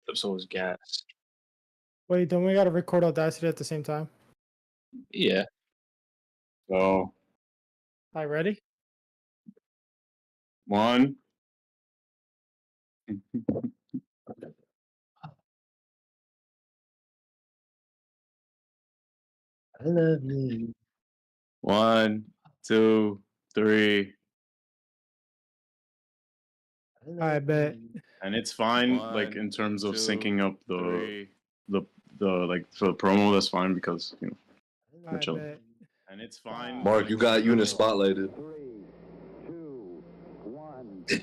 episode was gas. Wait, don't we gotta record Audacity at the same time? Yeah. So, All right, ready? 1. I love you. 1, 2, 3. I bet. And it's fine, like in terms of syncing up the like for the promo. That's fine because I chill. bet. And it's fine. Mark, you got Eunice spotlighted.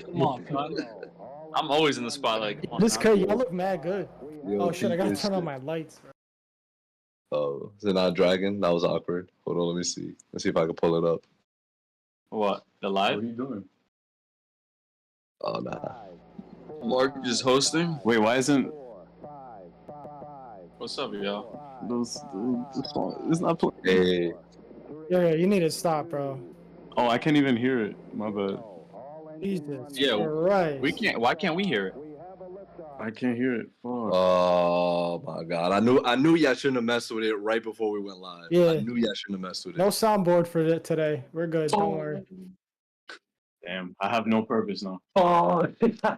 Come on, son. I'm always in the spotlight. Come on, This son. cut, y'all look mad good. Yo, Oh shit, I gotta Eunice turn on shit. my lights. Oh, is it not dragging? That was awkward. Hold on, let me see. Let's see if I can pull it up. What? The What are live? you doing? Oh, nah. Mark just hosting? Wait, why isn't What's up, y'all? it's not playing? Hey, Yeah, you need to stop, bro. Oh, I can't even hear it. My bad. Jesus. Yeah, Christ. We can't. Why can't we hear it? I can't hear it. Fuck. oh my God! I knew y'all shouldn't have messed with it right before we went live. Yeah. I knew y'all shouldn't have messed with it. No soundboard for today. We're good. Don't worry. Damn, I have no purpose now. Oh,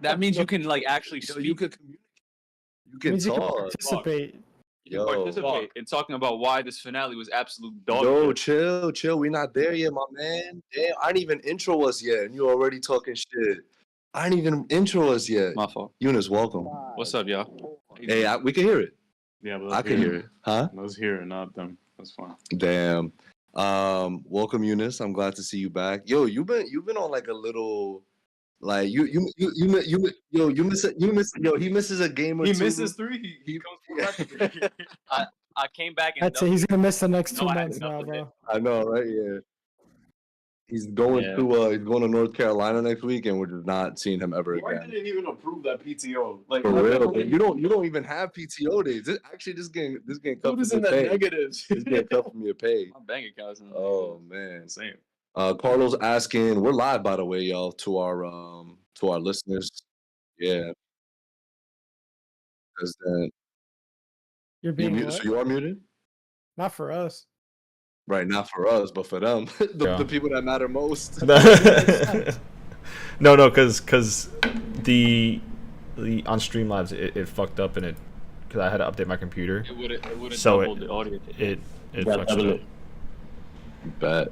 that means you can like actually Yo, speak. you can communicate. You It can means you can talk. participate. You Yo. can participate in talking about why this finale was absolute dog. Yo, shit. chill. We not there yet, my man. Damn, I didn't even intro us yet, and you already talking shit. I didn't even intro us yet. My fault. Eunice, welcome. What's up, y'all? Hey, we can hear it. Yeah, but I can hear it. Huh? Let's hear it, not them. That's fine. Damn. Welcome, Eunice. I'm glad to see you back. Yo, you've been on like a little, like you miss he misses a game or He two. misses 3. He comes back. I came back and That's it. He's gonna miss the next 2 No, I had months now, enough of bro. I know, right? Yeah. He's going Yeah. to North Carolina next week, and we're just not seeing him ever Why again. didn't even approve that PTO? Like For real, man. You don't even have PTO days. This game Dude tough is for in me the to pay. negatives. This game tough for me to pay. my bank account's in the Oh man. Same. Carlos asking, we're live by the way, y'all, to our listeners. Yeah. Because then You're being so what? you are muted? Not for us. Right, not for us, but for them. Yeah. the people that matter most. no, because the on Streamlabs it fucked up and because I had to update my computer. It would have So doubled the audio. It Yeah, fucked it double up. it. Bet.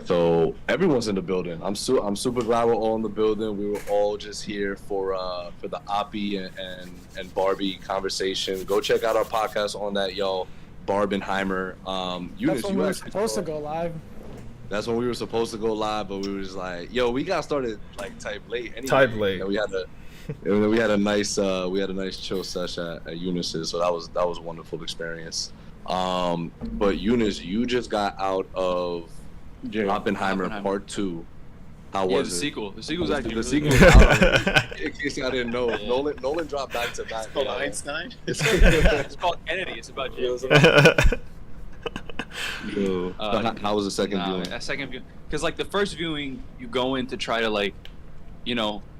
So everyone's in the building. I'm super glad we're all in the building. We were all just here for the Oppie and Barbie conversation. Go check out our podcast on that, y'all. Barbenheimer. Eunice, That's when you we were actually supposed to saw- go live. That's when we were supposed to go live, but we were just like, yo, we got started like type late. Anyway. Type late. And we had a nice chill session at Eunice's, so that was a wonderful experience. But Eunice, you just got out of Oppenheimer Part 2. How Yeah, was the it? sequel. The sequel's actually The really sequel. good. In case y'all didn't know, Yeah. Nolan dropped back to back. Called Einstein. It's called Kennedy. It's about James. So how was the second viewing? That second viewing, because like the first viewing, you go in to try to like,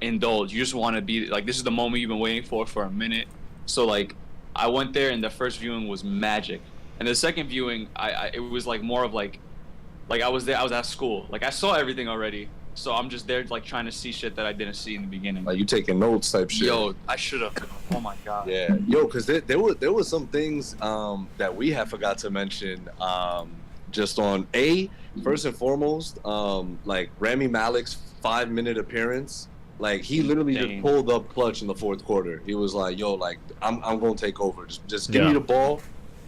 indulge. You just want to be like, this is the moment you've been waiting for a minute. So like, I went there and the first viewing was magic, and the second viewing, it was like more of like I was there. I was at school. Like I saw everything already, so I'm just there like trying to see shit that I didn't see in the beginning. Like you taking notes type shit. Yo, I should have. Oh my god. Yeah, because there was some things that we had forgot to mention. Just on first and foremost, like Rami Malek's 5-minute appearance. Like he literally just pulled up clutch in the fourth quarter. He was like, "Yo, like I'm gonna take over. Just give me the ball,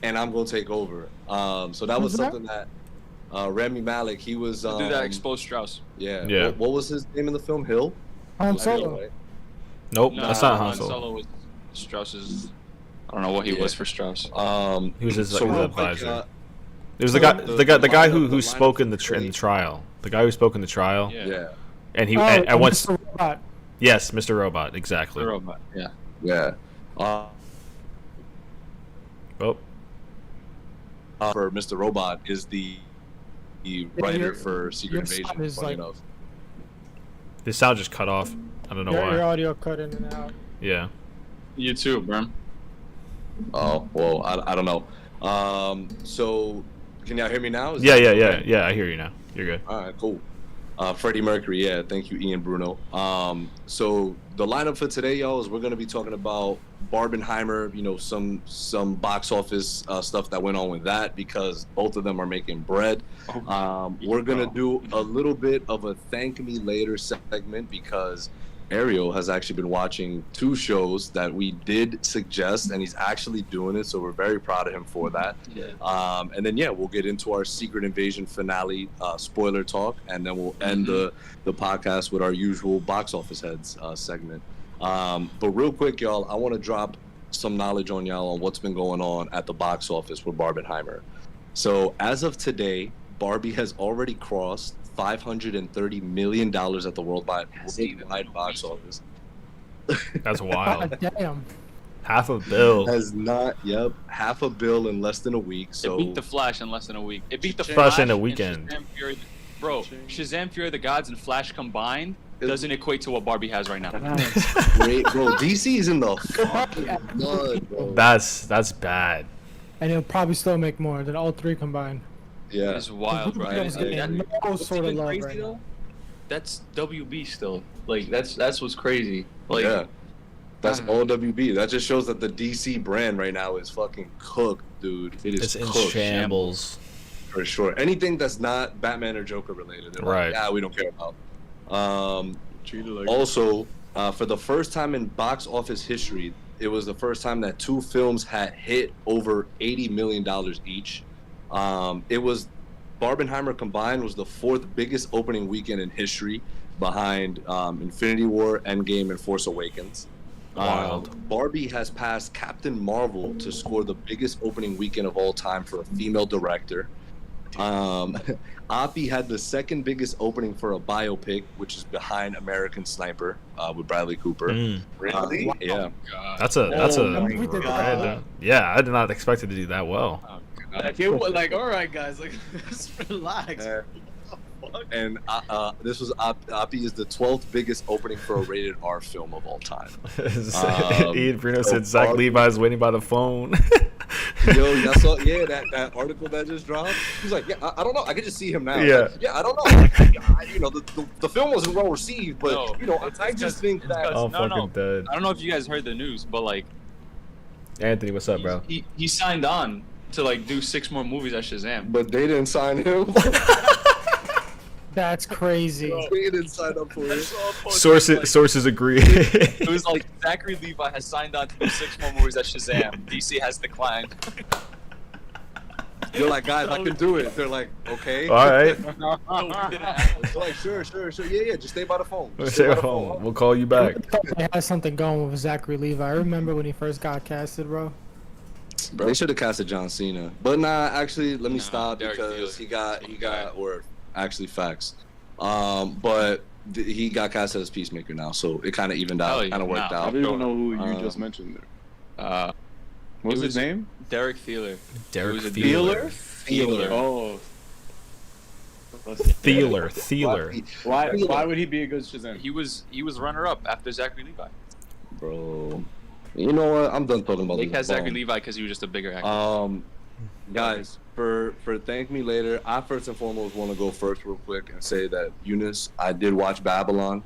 and I'm gonna take over." So that was something that Rami Malek, he was Do that expose Strauss. Yeah. What was his name in the film? Hill. Han Solo. Nope, No, that's not Han Han Solo. Solo was Strauss's. I don't know what he was for Strauss. He was his so real quick, advisor. It was the guy who spoke in the trial. The guy who spoke in the trial. Yeah. And he and once. Mr. Robot. Yes, Mr. Robot, exactly. The robot. Yeah. Yeah. Oh. For Mr. Robot is the writer your- for Secret your Invasion. sound is Funny like- enough. His sound just cut off. I don't know Your why. audio cut in and out. Yeah. You too, bro. Oh well, I don't know. So can y'all hear me now? Yeah. I hear you now. You're good. All right, cool. Freddie Mercury, yeah. Thank you, Ian Bruno. So the lineup for today, y'all, is we're gonna be talking about Barbenheimer. You know, some box office stuff that went on with that because both of them are making bread. We're gonna do a little bit of a thank me later segment because Ariel has actually been watching 2 shows that we did suggest, and he's actually doing it. So we're very proud of him for that. Yeah. And then we'll get into our Secret Invasion finale spoiler talk, and then we'll end the podcast with our usual box office heads segment. But real quick, y'all, I want to drop some knowledge on y'all on what's been going on at the box office with Barbenheimer. So as of today, Barbie has already crossed $530 million at the worldwide box office. That's wild. God damn. $500 million. Has not, $500 million in less than a week. So It beat the Flash in less than a week. It beat the Flash Flash in a weekend. Shazam Fury, bro, Shazam Fury of the Gods and Flash combined doesn't equate to what Barbie has right now. great, bro. DC is in the fucking blood, bro. That's bad. And he'll probably still make more than all 3 combined. Yeah, It's wild, bro. He's getting no What's sort of even love crazy, right now. though? That's WB still. Like that's what's crazy. Like yeah. That's all WB. That just shows that the DC brand right now is fucking cooked, dude. It is It's in cooked shambles. for sure. Anything that's not Batman or Joker related, they're Right. like, yeah, we don't care about. Treated like Also, for the first time in box office history, it was the first time that 2 films had hit over $80 million each. It was Barbenheimer combined was the 4th biggest opening weekend in history, behind Infinity War, Endgame, and Force Awakens. Wild. Barbie has passed Captain Marvel to score the biggest opening weekend of all time for a female director. Oppie had the 2nd biggest opening for a biopic, which is behind American Sniper with Bradley Cooper. really? Yeah. That's a my God. random. Yeah, I did not expect it to do that well. Like, all right, guys, like, just relax. And this was Oppie is the 12th biggest opening for a rated R film of all time. Ian Bruno so said Zach Barbie- Levi's waiting by the phone. Yo, y'all saw that article that just dropped. He's like, I don't know. I could just see him now. Yeah. Like, I don't know. Like, the film wasn't well received, but No, I just think that. I'm No, fucking dead. I don't know if you guys heard the news, but like Anthony, what's up, bro? he signed on to like do 6 more movies at Shazam. But they didn't sign him. That's crazy. They didn't sign up for it. Sources agree. It was like Zachary Levi has signed on to do 6 more movies at Shazam. DC has declined. You're like, guys, I can do it. They're like, okay. All right. They're like, sure. Yeah. Just stay by the phone. Just Stay by at the home. phone. We'll call you back. They had something going with Zachary Levi. I remember when he first got casted, bro. They should have casted John Cena, but nah. Actually, let me stop Derek because Theler. he got or actually facts. But he got casted as Peacemaker now, so it kind of evened out, Oh, yeah. kind of worked Nah. I out. don't even know who you just mentioned there. What was his name? Derek Theler. Derek It was a Theler. Theler. Oh. Theler. Why would he be a good Shazam? He was runner up after Zachary Levi. Bro, you know what? I'm done talking about Blake has this. Zachary Levi because he was just a bigger actor. Guys, for thank me later, I first and foremost want to go first real quick and say that Eunice, I did watch Babylon.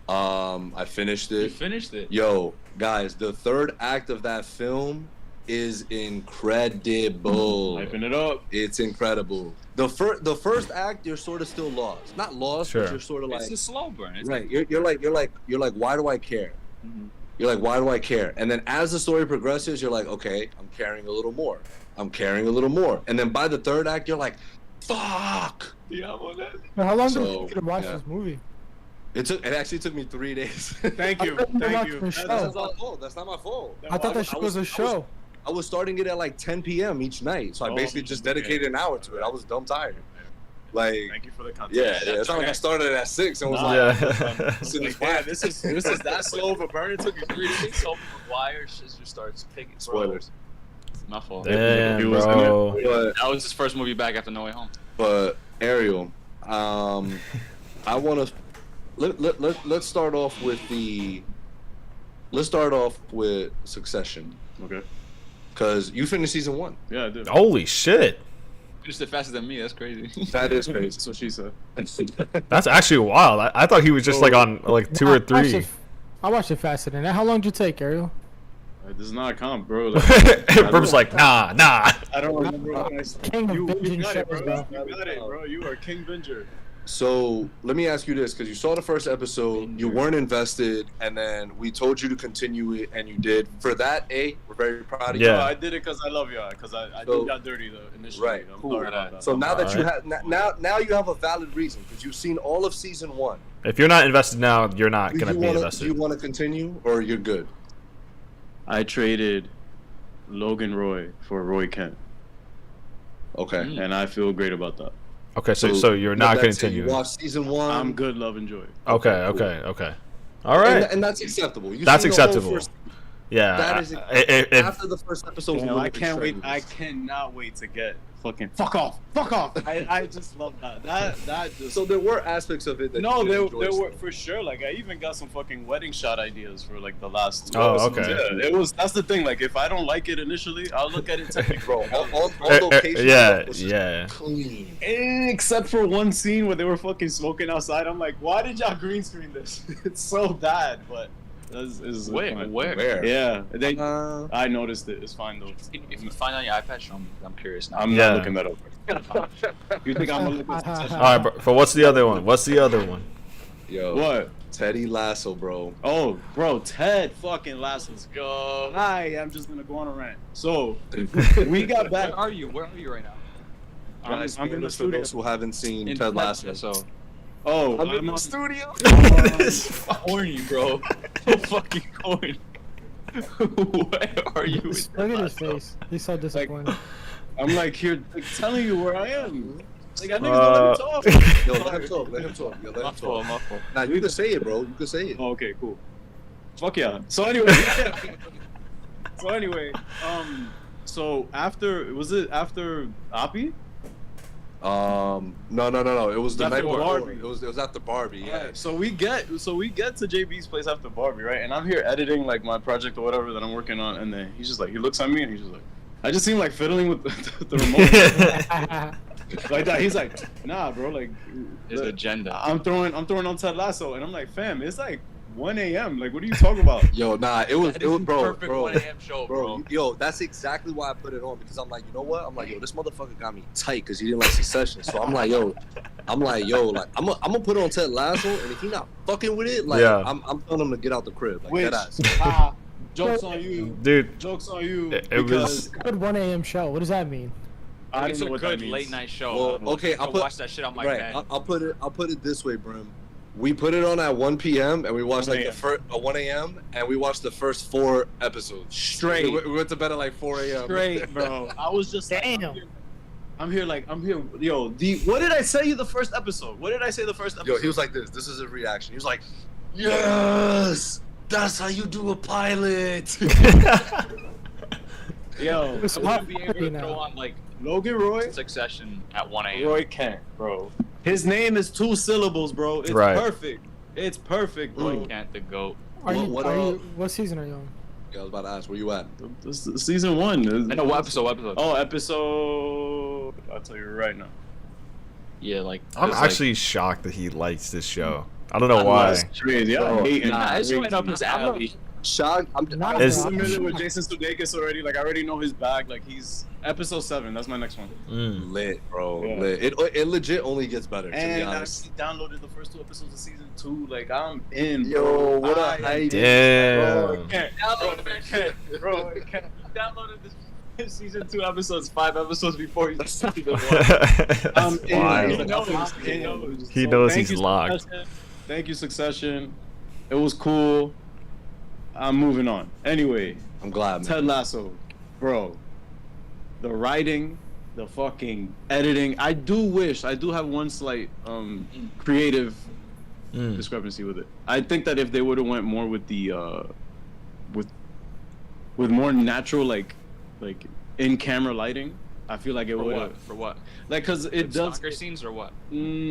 I finished You it. finished it. Yo, guys, the 3rd act of that film is incredible. Hyping it up. It's incredible. The first act, you're sort of still lost. Not lost, Sure. but you're sort of like It's a slow burn. It's right. You're like, why do I care? Mhm. You're like, why do I care? And then as the story progresses, you're like, okay, I'm caring a little more. I'm caring a little more. And then by the 3rd act, you're like, fuck. How long did So, it take you to watch yeah. this movie? It actually took me 3 days. Thank you. I thought you Thank watched you. the show. That's not my fault. That's not my fault. I thought that shit was a show. I was starting it at like 10 p.m. each night, so I Oh, basically just okay. dedicated an hour to it. I was dumb tired. Like, Thank you for the context. yeah, it's not like I started at 6 and was like, Yeah. sitting Yeah, back. this is that slow of a burn. It took you 3 days. So McGuire just starts picking. Spoilers. My fault. Damn, He was in bro. But, That was his first movie back after No Way Home. but Ariel, I want to let's start off with Succession. Okay. Because you finished season 1. Yeah, I did. Holy shit. Finished it faster than me. That's crazy. That is crazy. That's what she said. That's actually wild. I thought he was just like on like 2 or 3. I watched it faster than that. How long did you take, Ariel? This is not a comp, bro. Like, Brim's like, nah. I don't remember when I King of binging got it, shows, bro. bro. You got it, bro. You are King Binger. So let me ask you this, because you saw the first episode, you weren't invested, and then we told you to continue it, and you did. For that, we're very proud of you. Yeah. No, I did it because I love y'all. Because I did y'all dirty though initially. Right, I'm cool. sorry about that. So now that you Alright. have now you have a valid reason, because you've seen all of season 1. If you're not invested now, you're not Do gonna you be wanna- invested. Do you want to continue, or you're good? I traded Logan Roy for Roy Kent, Okay. and I feel great about that. Okay, so you're not that's it. continuing. You watched season 1. I'm good, love, and joy. Okay. All right. And that's acceptable. You've That's seen the whole acceptable. first- Yeah. That is if, after the first episode. Damn, I can't wait. I cannot wait to get fucking fuck off. I just love that. That just. So there were aspects of it that No, you there enjoyed were still. for sure. Like I even got some fucking wedding shot ideas for like the last. 2 Oh, episodes. okay. Yeah, it was. That's the thing. Like if I don't like it initially, I'll look at it technically. Bro, all location yeah, was just yeah. clean. Except for one scene where they were fucking smoking outside. I'm like, why did y'all green screen this? It's so bad, but is Where? Where? Yeah, they. I noticed it. It's fine though. If you find on your iPad, show me. I'm curious now. I'm Yeah. not looking that up. You think I'm gonna look at this? All right, bro. So what's the other one? Yo, What? Teddy Lasso, bro. Oh, bro, Ted fucking Lasso's go. I'm just gonna go on a rant. So we got back. Where are you? Where are you right now? I'm in the For studio. those who haven't seen In Ted Lasso. So Oh, I'm in I'm the on- studio. This fucking- corny, bro. So fucking corny. Where are you? Look at his face. He's so disappointed. I'm like here like, telling you where I am. Like I niggas don't let me talk. Yo, let him talk. Let him talk. Yo, let My him fault, talk. my fault. Nah, you can say it, bro. You can say it. Oh, okay, cool. Fuck yeah. So anyway, so after was it after Oppie? No. It was the After night before. Barbie. It was after Barbie. Yeah. Alright, so we get to JB's place after Barbie, right? And I'm here editing like my project or whatever that I'm working on, and then he's just like, he looks at me and he's just like, I just seem like fiddling with the remote like that. He's like, nah, bro, like, His agenda. I'm throwing on Ted Lasso, and I'm like, fam, it's like 1 a.m. Like, what are you talking about? Yo, nah, it was That is bro, perfect bro. 1 a.m. show, bro. Yo, that's exactly why I put it on, because I'm like, you know what? I'm like, yo, this motherfucker got me tight because he didn't like Succession. So I'm like, I'm gonna put on Ted Lasso, and if he not fucking with it, like, Yeah. I'm telling him to get out the crib, like Which, that ass. jokes on you, Dude, jokes on you, It because Good 1 a.m. show. What does that mean? I don't It's know a what good that means. late night show. Well, okay, I'll watch that shit on my Right, bed. I'll put it this way, Brim. We put it on at 1 p.m. and we watched like 1 the first 1 a.m. and we watched the first 4 episodes Straight. We went to bed at like 4 a.m. Straight, bro. I was just like, Damn. I'm here. Yo, what did I say you the first episode? What did I say the first episode? Yo, he was like this. This is his reaction. He was like, "Yes, that's how you do a pilot." yo, It's I hot wouldn't be able to now. throw on like Logan Roy. Succession at 1 a.m. Roy Kent, bro. His name is 2 syllables, bro. It's Right. perfect. It's perfect, bro. Roy Kent, the goat. What season are you on? Yeah, I was about to ask, where you at? This is season 1. I know what episode. Oh, episode. I'll tell you right now. Yeah, like I'm there's, like- actually shocked that he likes this show. I don't know why. That's crazy. Bro, I'm hating. Nah, it's right up his I'm not alley. shocked. I'm Not Is- at all. familiar with Jason Sudeikis already. Like I already know his bag. Like he's episode 7. That's my next one. lit, bro. Yeah. Lit. It legit only gets better. To be And I honest. downloaded the first 2 episodes of season 2. Like I'm in, Yo, bro. what a I- hype. Damn. Download that shit, bro. Downloaded this season 2 episodes 5 episodes before you started the one. I'm That's in. wild. He knows. He knows. He knows thank he's you, locked. Succession. Thank you, Succession. It was cool. I'm moving on. Anyway, I'm glad, man. Ted Lasso, bro. The writing, the fucking editing. I do have one slight creative discrepancy with it. I think that if they would have went more with the with more natural like in camera lighting, I feel like it For would what? have For what? like because it does Soccer scenes or what?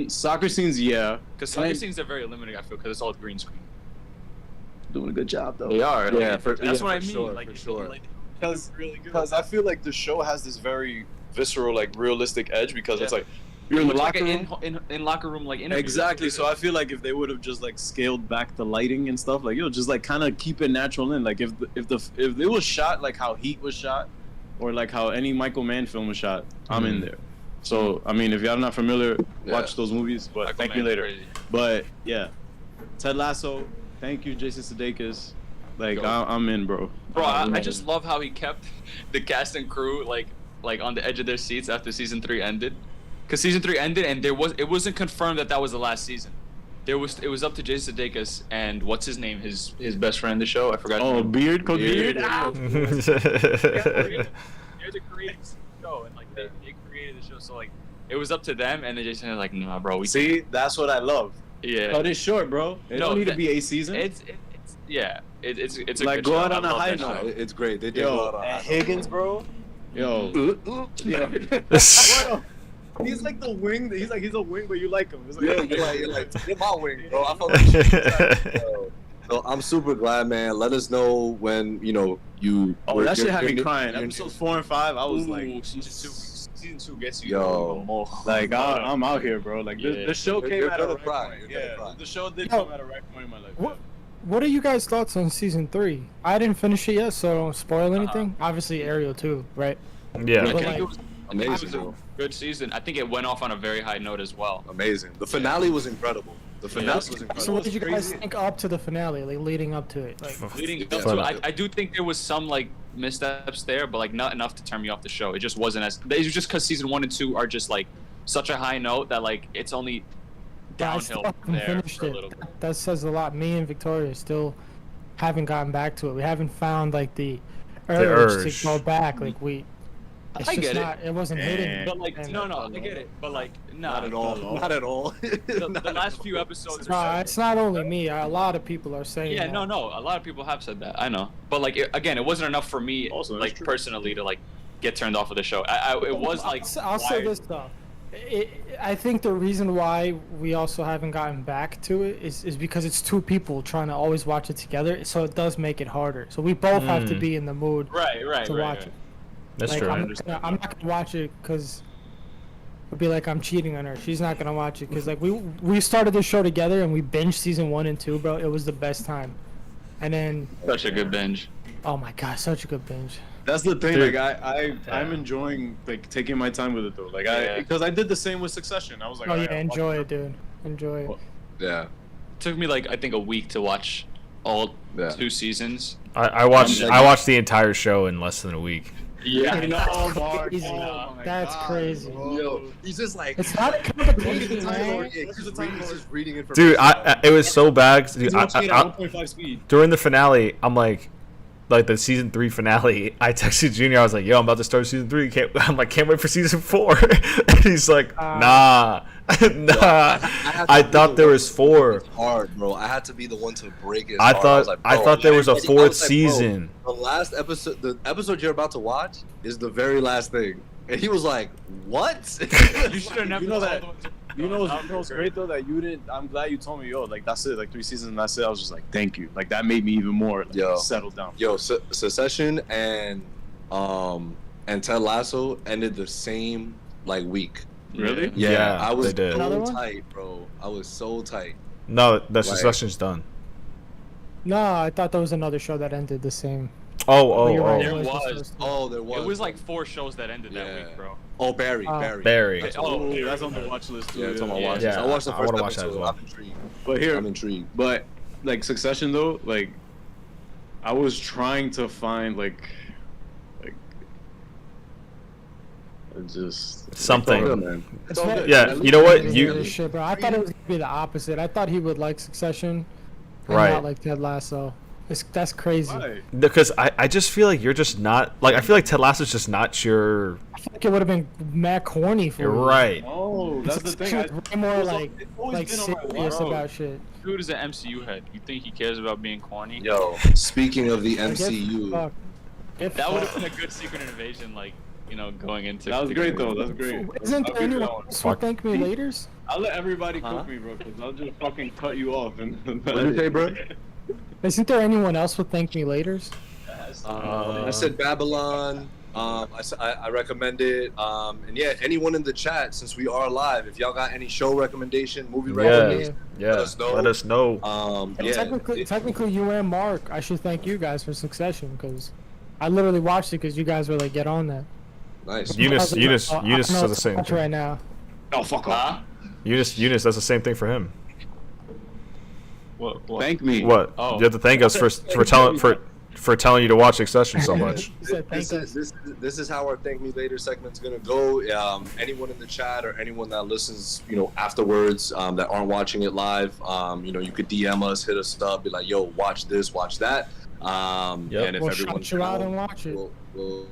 soccer scenes, yeah. Because soccer scenes are very limited. I feel because it's all green screen. Doing a good job though. They are. Yeah, like, for- that's yeah, what I for mean. sure, like, for sure. like Because I feel like the show has this very visceral, like realistic edge because it's like you're in the It's like locker an room. in locker room like interviews. Exactly. So I feel like if they would have just like scaled back the lighting and stuff, like just like kind of keep it natural in. Like if it was shot like how Heat was shot, or like how any Michael Mann film was shot, I'm in there. So I mean, if y'all not familiar, watch those movies. But Michael thank me Mann's later. crazy. But yeah, Ted Lasso. Thank you, Jason Sudeikis. Like Yo. I'm in, bro. Bro, I just love how he kept the cast and crew like on the edge of their seats after season 3 ended, because season 3 ended and it wasn't confirmed that was the last season. It was up to Jason Sudeikis and what's his name, his best friend in the show. I forgot. his Oh, name. Beard, Code Beard. Ah! They're the creators of the show, and like they created the show, so like it was up to them, and they just said like, nah, bro, we See, that's what I love. yeah. Cut it short, bro. It No, don't need to that- be a season. It's a Like, good go show. out I on a love high that note. show. It's great. They did go Yo, out on and high. Higgins, bro. Yo, he's like the wing. He's a wing, but you like him. It's like, Yeah, you're like, get my wing, bro. I fuck with you. So I'm super glad, man. Let us know when you. Oh, that shit had me you're- crying. you're- Episodes 4 and 5, I was like, Season two gets you Yo. even more. like I'm out here, bro. Like Yeah. the show came You're at a gonna right cry. point. You're gonna Yeah, cry. the show did Yo. come at a right point in my life. What are you guys' thoughts on season 3? I didn't finish it yet, so don't spoil anything. Obviously, Ariel too, right? Yeah. I But, think like, it was Amazing, a bro. good season. I think it went off on a very high note as well. Amazing. The finale was incredible. The finale was incredible. So what did you guys crazy. think up to the finale, like leading up to it? Like, Leading up Yeah. to it, I do think there was some like missteps there, but like not enough to turn me off the show. It just wasn't as. It was just because season 1 and 2 are just like such a high note that like it's only I downhill still from haven't there finished for a it. little bit. That says a lot. Me and Victoria still haven't gotten back to it. We haven't found like the urge urge. to go back. Like we, it's I just get it. not. It wasn't hitting. me. But like, And- no, I get it. But like, nah, Not at all. Not at all. The last few episodes. No, Are it's not only me. A lot of people are saying. yeah, that. no. A lot of people have said that. I know. But like, again, it wasn't enough for me, Also, that's like true. personally, to like get turned off of the show. It was like. I'll say wired- this though. I think the reason why we also haven't gotten back to it is because it's two people trying to always watch it together, so it does make it harder. So we both have to be in the mood Right, to watch it. That's Like true. I'm not gonna watch it because it'd be like I'm cheating on her. She's not gonna watch it because like we started this show together and we binged season 1 and 2, bro. It was the best time. And then Such a good binge. oh my god, such a good binge. That's the thing. Dude. Like I'm Yeah. enjoying like taking my time with it though. Like Yeah. because I did the same with Succession. I was like, Oh alright, yeah, I'll watch enjoy it, dude. Enjoy it. Yeah. It took me like I think a week to watch all Yeah. 2 seasons. I watched Like- I watched the entire show in less than a week. Yeah, I know, Mark. Crazy. Oh my That's God, crazy. bro. Yo, he's just like. It's not a Look at the competition, time man. Lord. Yeah, he's just reading information. Dude, it was so bad. Dude, He's watching it at 1.5 speed. during the finale, I'm like the season 3 finale, I texted Junior. I was like, "Yo, I'm about to start season 3. Can't wait for season 4." And he's like, "Nah, nah." I thought there was 4. It's hard, bro. I had to be the one to break it. I hard. thought was like, I bro, thought there was a I was 4th like, bro, season. The last episode, the episode you're about to watch, is the very last thing. And he was like, "What?" You should have never You know told that- them to- You know what's great though that you didn't. I'm glad you told me, yo, like that's it, like 3 seasons and that's it. I was just like, thank you. Like that made me even more like, Yo. settled down. Yo, Succession and Ted Lasso ended the same like week. Really? Yeah, I was they did. Another so one? tight, bro. I was so tight. No, the succession's done. No, I thought there was another show that ended the same. Oh, But you're right, oh, it There the was. first Oh, there was. It was like 4 shows that ended that Yeah. week, bro. Oh, Barry. Barry. That's Oh, what- Ooh, that's on the watch list too. Yeah, it's on my Yeah. watch list. Yeah, I watched the I first wanna watch that as episode. well. I'm intrigued. But here, I'm intrigued. but like Succession though, like I was trying to find like just Something. Good, man. It's all very- good. Yeah, you know what? This You shit, bro. I thought it was gonna be the opposite. I thought he would like Succession, and Right. not like Ted Lasso. That's crazy. Why? because I just feel like you're just not like I feel like Ted Lasso's just not your I feel like it would have been mad corny for you're you. right. Oh, that's the thing. Succession was way more it's like it's always been on my serious watch. about shit. Dude is an MCU head. You think he cares about being corny? Yo, speaking of the Like, get MCU, fucked. Get That would have fucked. been a good secret invasion, like, you know, going into. That was great though. That's great. Isn't I'll there give you anyone that one. else who thank me laters? I'll let everybody Huh? cook me, bro, because I'll just fucking cut you off. And What did you say, bro? Isn't there anyone else who thank me laters? guys. I said Babylon. I recommend it. And yeah, anyone in the chat, since we are live, if y'all got any show recommendation, movie recommendation, Yeah. Let us know. Technically, you and Mark, I should thank you guys for Succession because I literally watched it because you guys were like, get on that. Nice. Eunice says the same Watch thing. right now. Oh, fuck off. Eunice does the same thing for him. What? Thank me. What? Oh. You have to thank us for telling you to watch Succession so much. He said, thank This is how our Thank Me Later segment's gonna go. Anyone in the chat or anyone that listens, afterwards, that aren't watching it live, you could DM us, hit us up, be like, yo, watch this, watch that. And if We'll everyone's shout you out and watch it. we'll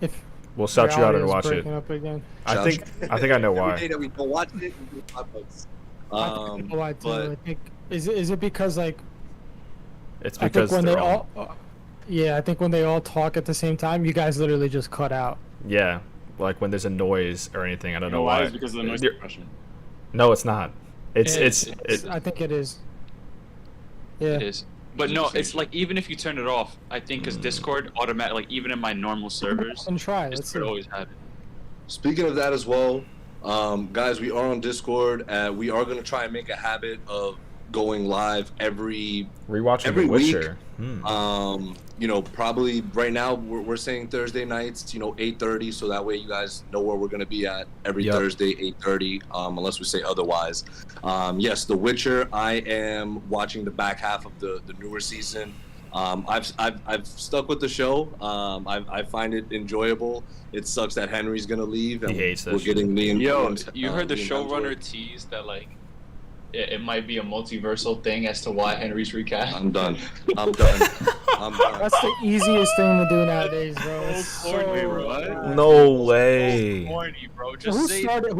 If We'll shout you out reality and is watch it. breaking up again. I think I know every why. day that we don't watch it, we do $5. I think why too. But I think is it because like It's I think because when they they're all. I think when they all talk at the same time, you guys literally just cut out. Yeah, like when there's a noise or anything. I don't know why? why. It's because of the noise suppression. No, it's not. It's I think it is. Yeah. It is. But no, it's like even if you turn it off, I think because Discord automatically, like even in my normal servers, And try. Let's see. Discord always have it. Speaking of that as well, guys, we are on Discord. We are going to try and make a habit of going live every rewatching every The week. Witcher. Probably right now we're saying Thursday nights, 8:30, so that way you guys know where we're going to be at every Yep. Thursday, 8:30, unless we say otherwise. Yes, The Witcher. I am watching the back half of the newer season. I've stuck with the show. I find it enjoyable. It sucks that Henry's gonna leave, and He hates that we're shit. getting Liam. Yo, Liam's, you heard the Liam showrunner Hemsworth. tease that like it might be a multiversal thing as to why Henry's recast. I'm done. I'm done. That's the easiest thing to do nowadays, bro. It's So corny, bro. bad. No way. Corny, bro. Just Who say started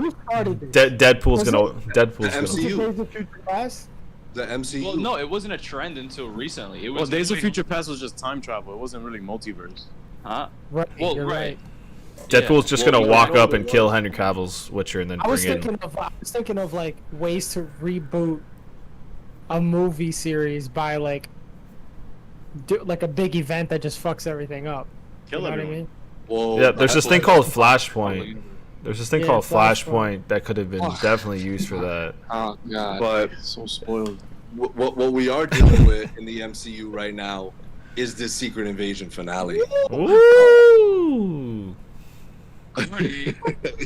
this? Deadpool's Was gonna. it- Deadpool's The gonna. Was it MCU. Days of Future Past? The MCU. Well, no, it wasn't a trend until recently. It was Well, Days of like- Future Past was just time travel. It wasn't really multiverse. Huh? Right. Well, you're right. Deadpool's just Well, gonna you walk know up the and kill one- Henry Cavill's Witcher and then I was bring in. thinking of like ways to reboot a movie series by like do like a big event that just fucks everything up. Kill You know what I everyone. mean? Well, Yeah, there's this that's thing what- called Flashpoint. There's this thing Yeah, called Flashpoint. Flashpoint that could have been definitely used for that. Oh god. But So spoiled. what we are dealing with in the MCU right now is this Secret Invasion finale. Ooh.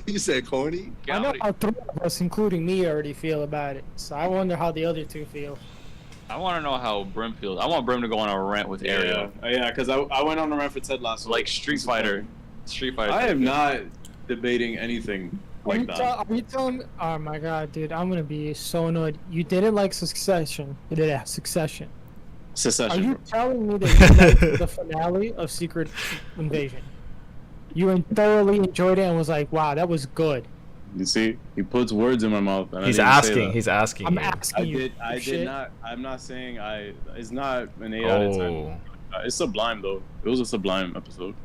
You said corny? I know how three of us, including me, already feel about it. So I wonder how the other two feel. I want to know how Brim feels. I want Brim to go on a rant with Ariel. Yeah, because I went on a rant for Ted last week. Like Street Fighter. Street Fighter. I am not debating anything like that. Are you telling me? Oh my god, dude, I'm gonna be so annoyed. You didn't like Succession. You did Succession. Secession. Are you telling me that you liked the finale of Secret Invasion? You thoroughly enjoyed it and was like, "Wow, that was good." You see, he puts words in my mouth. And He's I didn't say asking. that. He's asking. I'm you. asking you. I shit. did not. I'm not saying I. It's not an 8 out of 10. Oh, It's sublime though. It was a sublime episode.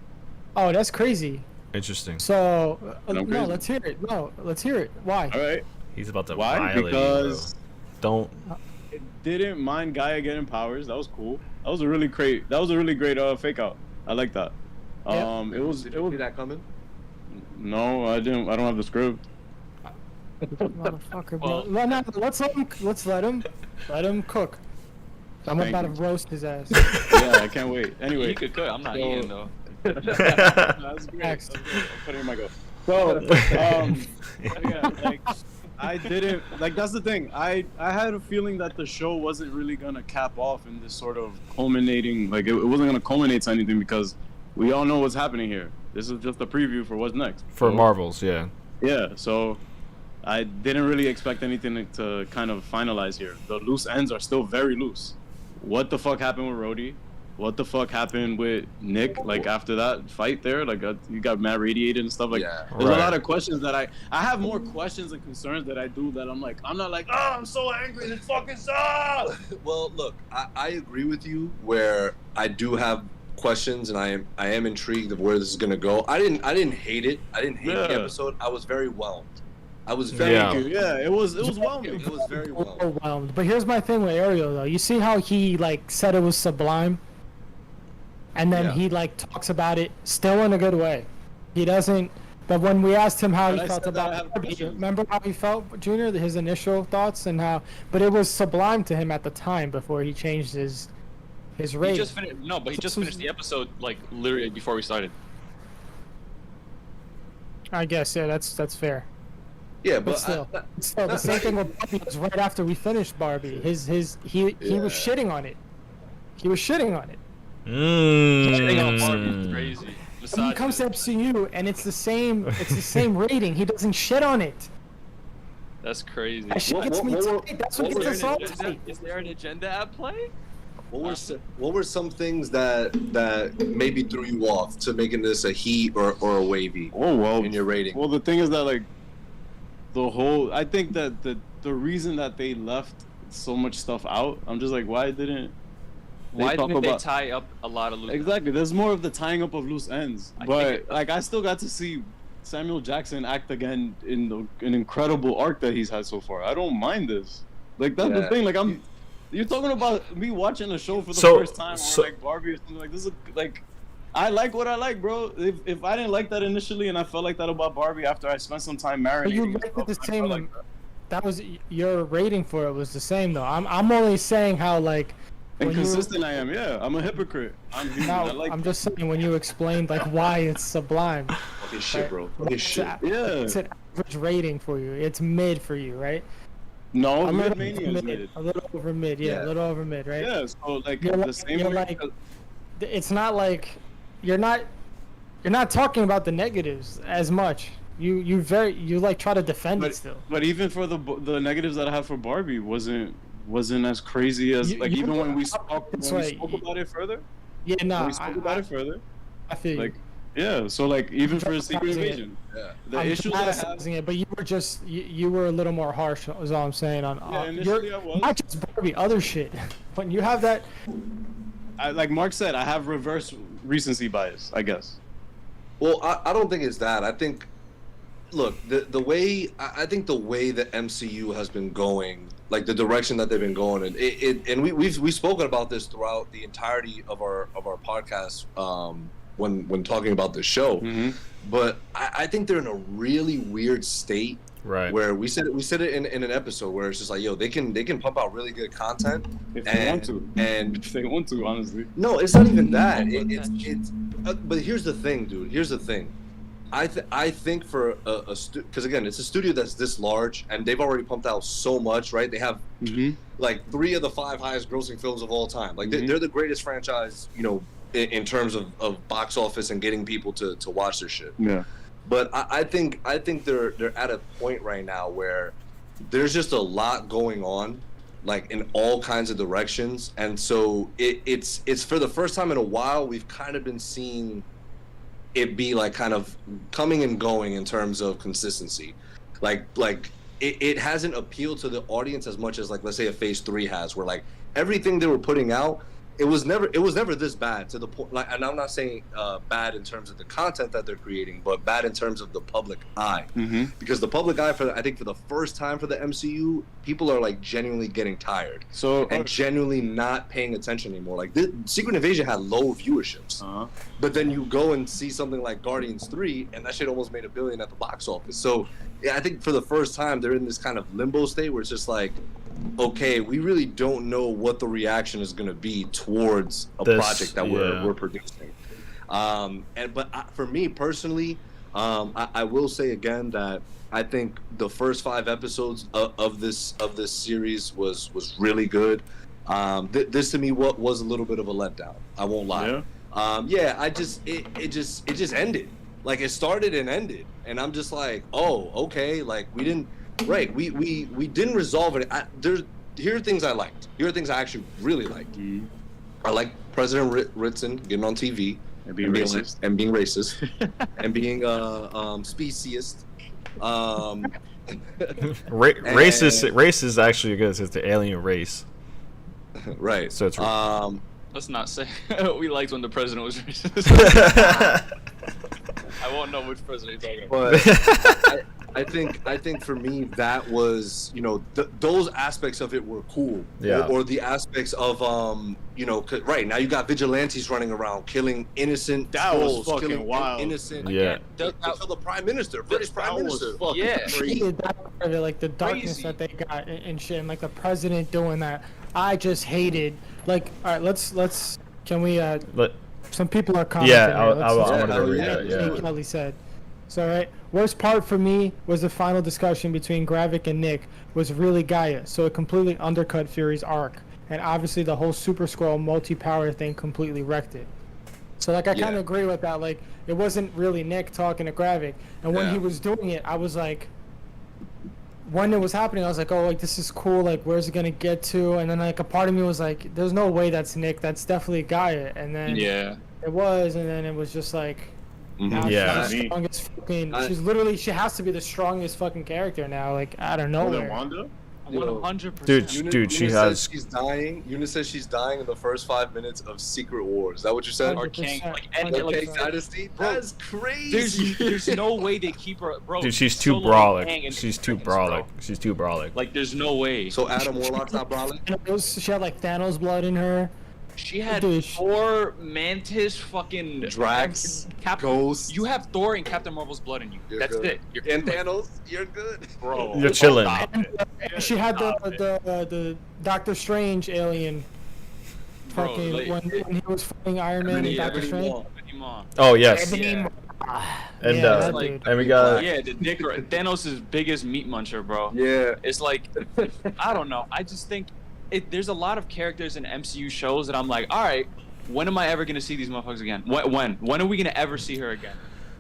Oh, that's crazy. interesting. So, And I'm no, crazy. let's hear it. No, let's hear it. Why? All right. He's about to Why? violate Because you, bro. Don't. it didn't mind Gaia getting powers. That was cool. That was a really great. That was a really great fake out. I like that. Yeah. It was. Did It you was. see that coming? No, I didn't. I don't have the script. Motherfucker, bro. Well- No, let's let him cook. I'm Thank about you. to roast his ass. Yeah, I can't wait. Anyway. You could cook. I'm not So- eating though. That's great. Next. That's great. I'm putting in my go. So, yeah, like I didn't like. That's the thing. I had a feeling that the show wasn't really gonna cap off in this sort of culminating. Like it wasn't gonna culminate to anything because we all know what's happening here. This is just a preview for what's next. For So, Marvels, yeah. Yeah. So I didn't really expect anything to kind of finalize here. The loose ends are still very loose. What the fuck happened with Rhodey? What the fuck happened with Nick? Like after that fight there, like you got mad radiated and stuff. Like Yeah. there's Right. a lot of questions that I have more questions and concerns that I do that I'm not like, oh, I'm so angry, this fucking sucks. Well, look, I agree with you where I do have questions and I am intrigued of where this is gonna go. I didn't hate it. I didn't hate the Yeah. episode. I was very whelmed. I was very Yeah. Yeah, it was whelming. It was very whelmed. Overwhelmed. But here's my thing with Ariel though. You see how he like said it was sublime? and then Yeah. he like talks about it still in a good way. He doesn't. But when we asked him how But he I felt said that I about have Barbie, questions. remember how he felt, Junior? His initial thoughts and how, but it was sublime to him at the time before he changed his He rating. just finished. No, but he just This was- finished the episode like literally before we started. I guess that's fair. Yeah, But still, the same thing with Barbie was right after we finished Barbie. He was shitting on it. He was shitting on it. Shitting on Barbie is crazy. When it comes to MCU and it's the same rating, he doesn't shit on it. That's crazy. That shit gets me tight. That's what gets us all tight. Is there an agenda at play? what were some things that maybe threw you off to making this a heat or a wavy Oh well. in your rating? Well, the thing is that like I think that the reason that they left so much stuff out, I'm just like, why didn't Why talk didn't they about- tie up a lot of loose? Exactly. There's more of the tying up of loose ends. I But think like I still got to see Samuel Jackson act again in an incredible arc that he's had so far. I don't mind this. Like that's the Yeah. thing. Like you're talking about me watching a show for the So- first time, so- or like Barbie or something like this. Is like I like what I like, bro. If I didn't like that initially, and I felt like that about Barbie after I spent some time marinating, But you and liked stuff, it the I same. felt like that. That was your rating for it was the same though. I'm only saying how like when you- Inconsistent I am. Yeah, I'm a hypocrite. I'm human. I No, like. I'm just saying when you explained like why it's sublime. Okay, shit, bro. Okay, shit. It's an average rating for you. It's mid for you, right? No, A little Mid-Mania is over mid. mid. A little over mid. Yeah, Yeah. a little over mid, right? Yeah, so like You're the like- same you're way. like- It's not like you're not talking about the negatives as much. You like try to defend it still. But even for the negatives that I have for Barbie wasn't as crazy as You- like you- even when we spoke that's when we right. spoke about it further. Yeah, no, When we spoke about it further, I feel you. like yeah. So like even for Secret Dramatizing it. Invasion, Yeah. the I'm issues that I have. dramatizing it, but you were just you were a little more harsh. Is all I'm saying on. Yeah, initially I was. Not just Barbie, other shit. When you have that, Like Mark said, I have reverse recency bias, I guess. Well, I don't think it's that. I think, look, the way I think the way the MCU has been going, like the direction that they've been going, and we've spoken about this throughout the entirety of our podcast when talking about the show. Mm-hmm. But I think they're in a really weird state Right. where we said it in an episode where it's just like, yo, they can pump out really good content If they want to, and if they want to, honestly. no, it's not even that. It's but here's the thing, dude. Here's the thing. I think for because again, it's a studio that's this large and they've already pumped out so much, right? They have Mm-hmm. like 3 of the 5 highest grossing films of all time. Like Mhm. they're the greatest franchise, you know, in terms of box office and getting people to watch their shit. Yeah. But I think they're at a point right now where there's just a lot going on, like in all kinds of directions, and so it's for the first time in a while we've kind of been seeing it be like kind of coming and going in terms of consistency, like it hasn't appealed to the audience as much as like let's say a Phase 3 has, where like everything they were putting out. It was never this bad to the point. Like, and I'm not saying bad in terms of the content that they're creating, but bad in terms of the public eye. Mm-hmm. Because the public eye, I think for the first time for the MCU, people are like genuinely getting tired So and genuinely not paying attention anymore. Like Secret Invasion had low viewerships, but then you go and see something like Guardians 3, and that shit almost made $1 billion at the box office. So yeah, I think for the first time they're in this kind of limbo state where it's just like, okay, we really don't know what the reaction is going to be towards a This- project that yeah. we're producing. For me personally, I will say again that I think the first 5 episodes of this series was really good. This to me was a little bit of a letdown. I won't lie. Yeah. It just ended. Like it started and ended, and I'm just like, oh, okay. Like we didn't didn't resolve it. Here are things I liked. Here are things I actually really liked. I like President Ritson getting on TV And being racist. and being racist and being speciest. Race is actually good. It's the alien race. Right. So it's Let's not say we liked when the president was racist. I won't know which president you're talking about. But I think for me that was, you know, those aspects of it were cool. Yeah. Or the aspects of you know, right now you got vigilantes running around killing innocent That was scrolls, fucking killing wild. innocent. Yeah. They killed the prime minister, British prime minister. Yeah. Like the darkness Crazy. that they got and shit, and like the president doing that. I just hated. Like, all right, let's. Can we? But Some people are commenting. yeah, here. I Let's wanted to read yeah, that. see Yeah. what Kelly said. So, right, worst part for me was the final discussion between Gravik and Nick was really Gaia, so it completely undercut Fury's arc, and obviously the whole Super Scroll multi-power thing completely wrecked it. So, like, I kind Yeah. of agree with that. Like, it wasn't really Nick talking to Gravik, and when Yeah. he was doing it, I was like, when it was happening, I was like, oh, like, this is cool, like, where's it gonna get to? And then, like, a part of me was like, there's no way that's Nick, that's definitely Gaia. And then Yeah. it was, and then it was just like, now Yeah. she's the strongest fucking, she's literally, she has to be the strongest fucking character now, like, out of More than nowhere. Wanda? 100%. Dude, she Eunice has- says she's dying. Eunice says she's dying in the first 5 minutes of Secret Wars. Is that what you said? Or King, 100%, like, any, The like, Kang Dynasty? Bro, That's crazy. there's no way they keep her, bro. Dude, she's too Solo brawlic. Kang in She's 2 too seconds, bro. brawlic. She's too brawlic. Like, there's no way. So Adam Warlock's not brawling? And it was, she had like Thanos blood in her. She had Dude, Thor, Mantis, fucking Drax, Captain. Ghost. You have Thor and Captain Marvel's blood in you. You're That's good. it. You're And like, Thanos, you're good. bro. You're chilling. Stop it. She had Stop it. the Doctor Strange alien. Bro, Fucking like- when he was fighting Iron Man and Ebony- Doctor Ebony Strange. Maw. Ebony Maw. Oh yes. Yeah. And Yeah, that like- dude. and we got Yeah, the Nick Thanos' biggest meat muncher, bro. Yeah. It's like, I don't know. I just think there's a lot of characters in MCU shows that I'm like, all right, when am I ever gonna see these motherfuckers again? When are we gonna ever see her again?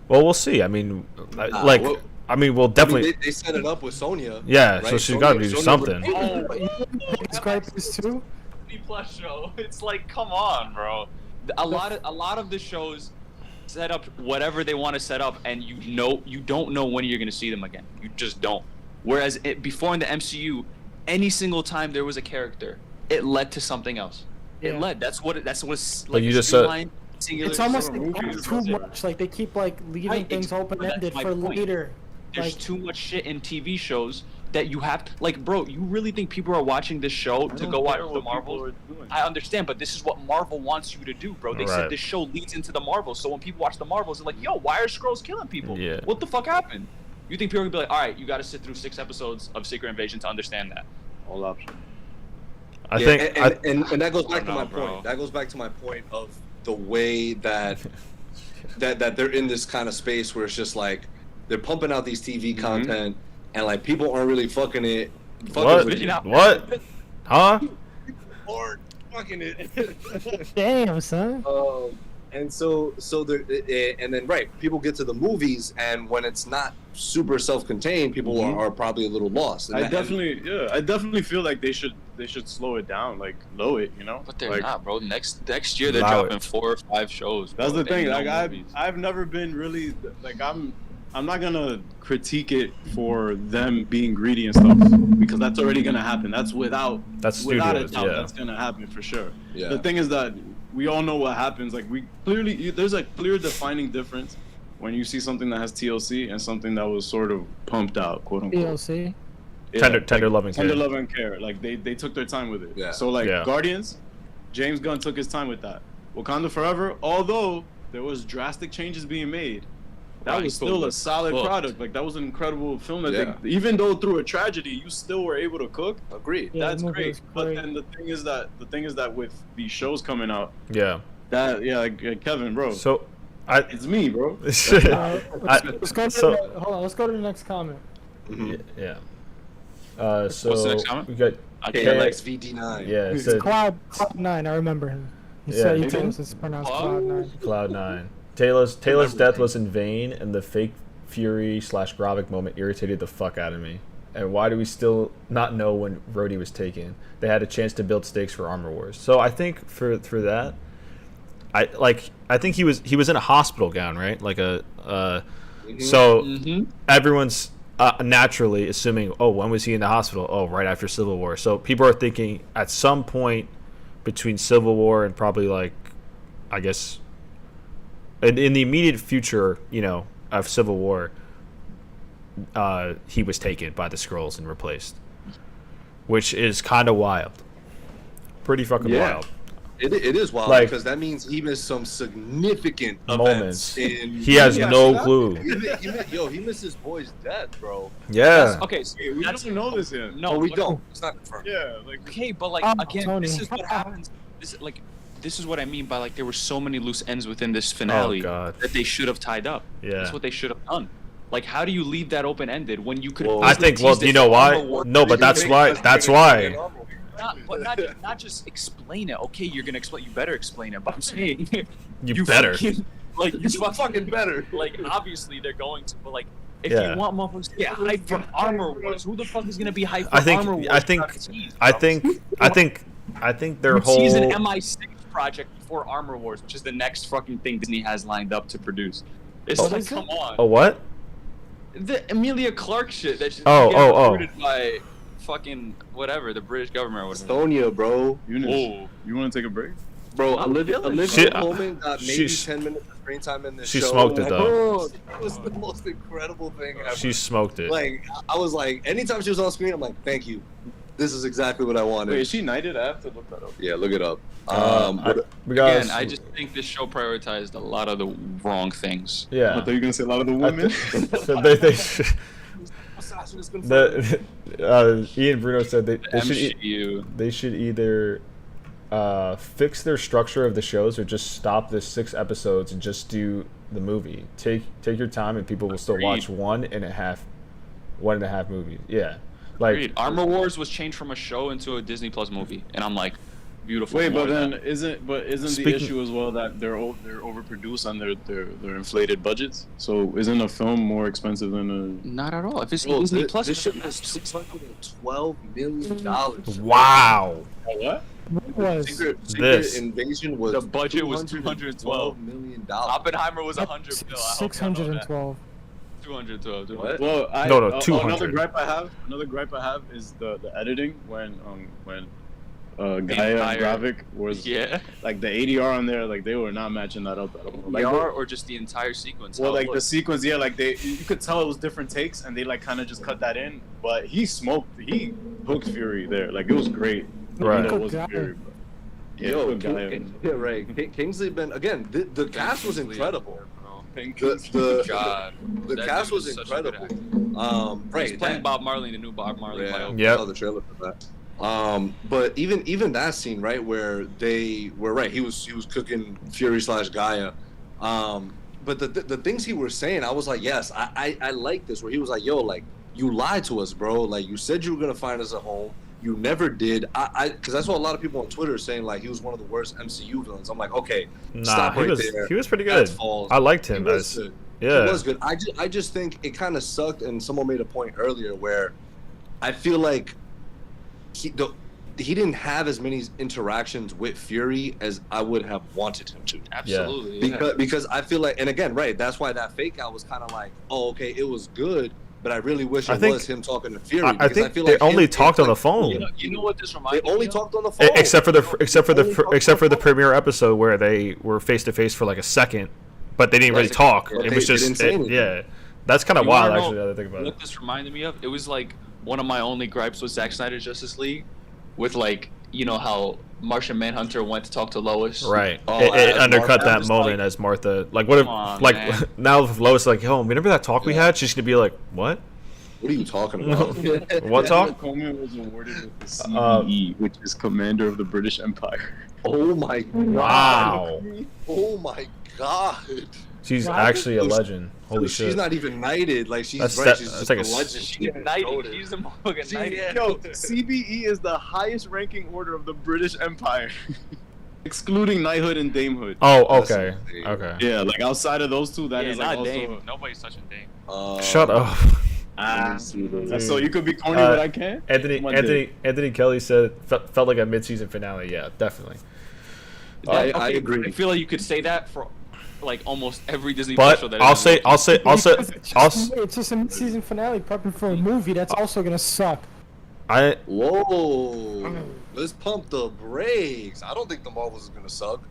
well, we'll see. I mean, like, well- I mean, we'll I mean, definitely. they set it up with Sonya. Yeah, so right? she's got to do Sonya something. Oh, Biggest gripe is too. Disney Plus show. It's like, come on, bro. A lot of the shows set up whatever they want to set up, and you don't know when you're gonna see them again. You just don't. Whereas before in the MCU, any single time there was a character, it led to something else. It Yeah. led. That's what like. But you just said- streamlined, singular. It's almost Some like movies too was there. much. Like they keep like leaving Right, things exactly. open ended That's for my point. later. There's Like, too much shit in TV shows that you have. Like, bro, you really think people are watching this show to go watch the Marvels? I understand, but this is what Marvel wants you to do, bro. They Right. said this show leads into the Marvels, so when people watch the Marvels, they're like, "Yo, why are Skrulls killing people? Yeah. What the fuck happened?" You think people are gonna be like, "All right, you got to sit through 6 episodes of Secret Invasion to understand that." All option. I Yeah, think. and that goes back to know, my bro. point. That goes back to my point of the way that that they're in this kind of space where it's just like they're pumping out these TV content and like people aren't really fucking it. What? With it. What? Huh? Or fucking it. damn, son. And so and then right, people get to the movies, and when it's not super self-contained, people are probably a little lost. And I that- definitely feel like they should slow it down, like low it, you know. But they're like, not, bro. Next year they're Allow dropping it. 4 or 5 shows. Bro. That's the They thing. know Like movies. I've never been really like I'm not gonna critique it for them being greedy and stuff because that's already gonna happen. That's without a studios, doubt. yeah. That's gonna happen for sure. Yeah. The thing is that we all know what happens. Like we clearly there's a clear defining difference when you see something that has TLC and something that was sort of pumped out, quote unquote. DLC. Tender, like, tender loving Tender care. love and care. Like they took their time with it. Yeah. So like Yeah. Guardians, James Gunn took his time with that. Wakanda Forever, although there was drastic changes being made, that Right, was cool. still a solid Cooked. product. Like that was an incredible film. That Yeah. even though through a tragedy, you still were able to cook. Agreed. Yeah, That's the movie great. was But great. then the thing is that with these shows coming out, Yeah. like Kevin, bro, So, I. it's me, bro. Let's go to so- hold on. Let's go to the next comment. Mhm. Yeah. So What's the next comment? we got. KLX VD9. Yeah, it It's said Cloud9. I remember him. He Yeah. said he told us it's pronounced Cloud? Cloud9. Cloud9. Taylor's death was in vain, and the fake Fury / Gravik moment irritated the fuck out of me. And why do we still not know when Rhodey was taken? They had a chance to build stakes for Armor Wars. So I think for that, I think he was in a hospital gown, right? Like a so Mm-hmm. everyone's naturally assuming, oh, when was he in the hospital? Oh, right after Civil War. So people are thinking at some point between Civil War and probably like, I guess, in the immediate future, you know, of Civil War, he was taken by the Skrulls and replaced, which is kind of wild. Pretty fucking Yeah. wild. It is wild Like- because that means he missed some significant Moments. events. He has no clue. He missed his boy's death, bro. Yeah. Okay, so We don't know this yet. no, No, we but- don't. It's not confirmed. Yeah, like Okay, but like again, Tony. this is what happens. This is what I mean by like there were so many loose ends within this finale Oh, God. that they should have tied up. Yeah. That's what they should have done. Like, how do you leave that open ended when you could? Well, I think. Well, you know why? No, but that's why. That's why. Not just explain it. Okay, you're gonna explain. You better explain it. But I'm saying You better. fucking, like you fucking better. Like obviously they're going to, but like if Yeah. you want motherfuckers to get hyped for Armor Wars, who the fuck is gonna be hyped for I think. Armor Wars? I think. without a tease, I bro? think. I think their Who sees an whole. MI6 project before Armor Wars, which is the next fucking thing Disney has lined up to produce. It's Oh. like, come on. Oh what? The Emilia Clarke shit that she's Oh, getting oh, oh. recruited by fucking whatever, the British government or whatever. Estonia, bro. Eunice, Oh. you want to take a break? Bro, I'm Olivia She- Colman got maybe she- 10 minutes of screen time in this she show. smoked it, Like, though. It was the most incredible thing ever. She smoked it. Like, I was like, anytime she was on screen, I'm like, thank you. This is exactly what I wanted. Wait, is she knighted? I have to look that up. Yeah, look it up. We got. Again, I just think this show prioritized a lot of the wrong things. I Yeah. thought you were gonna say a lot of the I women. so Ian Bruno said they MCU. they should either fix their structure of the shows or just stop the 6 episodes and just do the movie. Take your time and people will still watch Agreed. 1.5 movies. Yeah, like Agreed. Armor Wars was changed from a show into a Disney Plus movie, and I'm like, beautiful. Wait, more but than then isn't the Speaking- issue as well that they're overproduced on their inflated budgets? So isn't a film more expensive than not at all. If it's Bro, Disney this, Plus, this shit was $612 million. wow. a what? What was? Secret This. Invasion was The budget was $212 million. Oppenheimer was 100 mil. I hope y'all know that. 612. 212. What? Well, No, 200. Another gripe I have is the editing when Gaia and Gravik was Yeah. like the ADR on there, like they were not matching that up at all. Like, VR or just the entire sequence? well, How it like the looked. sequence, yeah, like you could tell it was different takes, and they like kind of just cut that in. But he hooked Fury there, like it was great. Right. Even though it Cooked wasn't Gaia. Fury, but yeah, Yo, Cooked Gaia. yeah, right. Kingsley Ben again. The cast was incredible. Thank The you. the, God. the That cast dude was is such a good incredible. He's Right. playing that- Bob Marley, the new Bob Marley. Yeah, biopic. Yep. I saw the trailer for that. But even that scene, right, where they were right, he was cooking Fury / Gaia. But the things he was saying, I was like, yes, I like this. Where he was like, yo, like you lied to us, bro. Like you said you were gonna find us a home. You never did. Because I saw a lot of people on Twitter saying like he was one of the worst MCU villains. I'm like, okay, Nah, stop he right was there. he was pretty That's good. false. I liked He him was as good. yeah. It was good. I just think it kind of sucked, and someone made a point earlier where I feel like he didn't have as many interactions with Fury as I would have wanted him to. Absolutely. Yeah. Because I feel like, and again, right, that's why that fake out was kind of like, oh, okay, it was good, but I really wish I it think- was him talking to Fury. I because think feel they like only him- talked on the phone. You know what this They reminds me only of? talked on the phone. Except for They only the talked premiere episode where they were face to face for like a second, but they didn't really Yes, talk. but It they was just didn't say anything. yeah. That's kind of You wanna wild, know actually. Now that I think about What it. this reminded me of? It was like one of my only gripes with Zack Snyder's Justice League, with like how Martian Manhunter went to talk to Lois. Right. Oh, it as undercut Martha, that just moment like, as Martha. Like, what if, come on, like, man. now if Lois is like, yo, remember that talk we had? She's gonna be like, what? What are you talking about? What talk? Coleman was awarded with the Uh, CBE, which is Commander of the British Empire. Oh my god. Wow. Oh my god. She's Wow. actually a legend. Holy She's shit. not even knighted. Like she's That's right. that- She's that's just like a a legend. She's knighted. She's a motherfucking knighted. Yo, CBE is the highest ranking order of the British Empire, excluding knighthood and damehood. Oh, That's okay. insane. Okay. Yeah, like outside of those two, that Yeah, is like not also. Dame. Nobody's touching Dame. Shut up. So you could be corny, but I can't. Anthony Kelly said felt like a mid-season finale. Yeah, definitely. I agree. I feel like you could say that for like almost every Disney Plus But show that I'll isn't say It's just a mid-season finale prepping for a movie that's also gonna suck. I Whoa. Let's pump the brakes. I don't think the Marvels is gonna suck.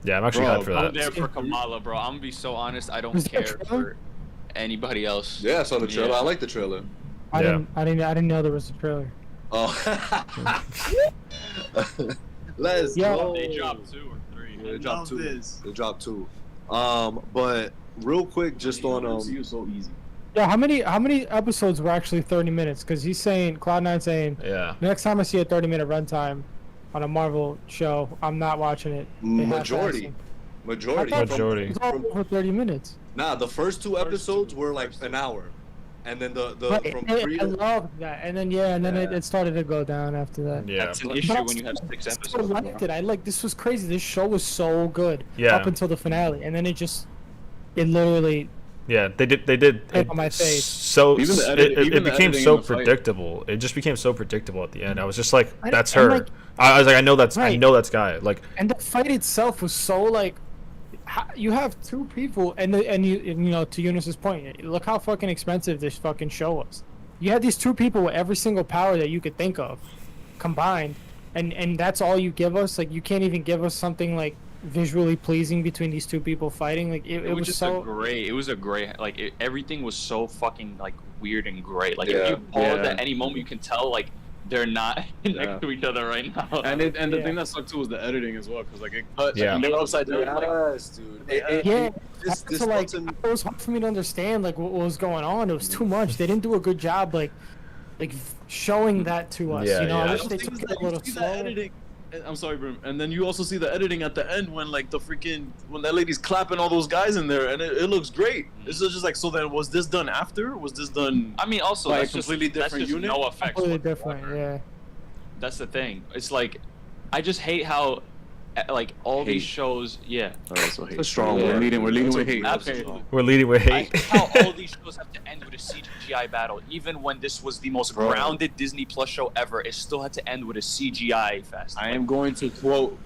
yeah, I'm actually Bro, hyped for I'm that. there for Kamala, bro. I'm gonna be so honest. I don't Was there a care trailer? for anybody else. Yeah, I saw the trailer. Yeah. I like the trailer. I Yeah. didn't know there was a trailer. Oh. Let's Yeah. go. They dropped 2 or 3. Yeah, they I dropped love 2. this. They dropped 2. But real quick, just on MCU is so easy. Yeah, how many episodes were actually 30 minutes? Because he's saying, Cloud9 saying, Yeah. next time I see a 30-minute runtime on a Marvel show, I'm not watching it. They half-assed majority. them. Majority. I thought Majority. it was all over 30 minutes. Nah, the first 2 episodes were like an hour, and then the Right, from I 3 I to love that. And then it started to go down after that. Yeah. That's an But issue I when you have still- 6 I still episodes. liked it. This was crazy. This show was so good Yeah. up until the finale, and then it literally Yeah, they did. Hit on my face. So Even the it, edit- it, even it the became editing so in the fight. predictable. It just became so predictable at the end. I was just like, I- "That's I'm her." like- I was like, "I know that's. I Right. know that's guy." Like, and the fight itself was so like you have 2 people and you know, to Eunice's point, look how fucking expensive this fucking show was. You had these 2 people with every single power that you could think of combined, and that's all you give us. Like, you can't even give us something like visually pleasing between these 2 people fighting. Like it It was was just so a gray. It was a gray. Like everything was so fucking like weird and gray. Like Yeah, if you pause yeah. at any moment, you can tell like they're not Yeah. next to each other right now. And the Yeah. thing that sucked too was the editing as well, because like it cut. Yeah. And they were upside down. Like, Yes, dude. yeah. This So like wasn't- it was hard for me to understand like what was going on. It was too much. They didn't do a good job like showing that to us. Yeah, you know, yeah. I the wish they thing took is it that a little you see the slower. editing. I'm sorry, Brim. And then you also see the editing at the end when like when that lady's clapping all those guys in there, and it looks great. It's just like, so then was this done after? Was this done? I mean, also Like, that's just completely that's different just unit? no effects. Completely whatsoever. different. Yeah. That's the thing. It's like, I just hate how, like all these Hate. shows. Yeah, Alright, so hate. a strong We're word. leading That's with a- hate. absolutely. we're leading with I hate. hate how all these shows have to end with a CGI battle. Even when this was the most Bro. grounded Disney Plus show ever, it still had to end with a CGI fest. I am going to quote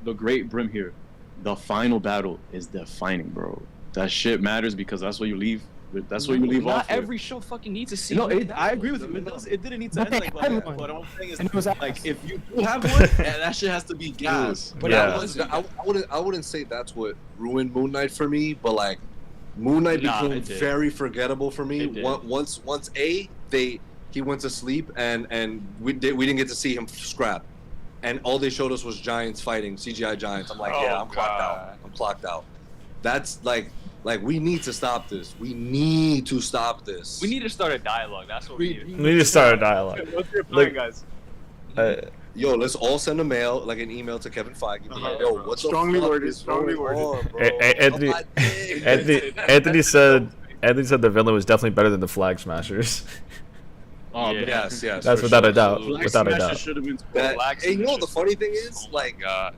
the great Brim here. The final battle is defining, bro. That shit matters because that's what you leave. That's what you leave Not off. with. every show fucking needs a CGI. No, I battle. agree with you. It didn't need to But end they like had that. one. But what I'm saying is, And it was like, ass. if you do have one, that shit has to be gas. But Yeah. I wouldn't say that's what ruined Moon Knight for me, but like Moon Knight Nah, became it did. very forgettable for me. It did. Once he went to sleep and we didn't get to see him scrap, and all they showed us was giants fighting CGI giants. I'm like, Oh, yeah, I'm clocked out. God. I'm clocked out. That's like we need to stop this. We need to stop this. We need to start a dialogue. That's what we need. We need to start a dialogue. What's your Like- plan, guys? Yo, let's all send a mail, like an email to Kevin Feige. Be like, Yo, what the Strongly fuck worded, is strongly going worded. on, bro? Anthony- I'm like, Anthony said the villain was definitely better than the Flag Smashers. Oh, Yeah. Yes, yes. That's for without sure. a doubt. Absolutely. Without a Smasher doubt. should have been. That, Black and you know what the Smashers. funny thing is? Oh my Like, God.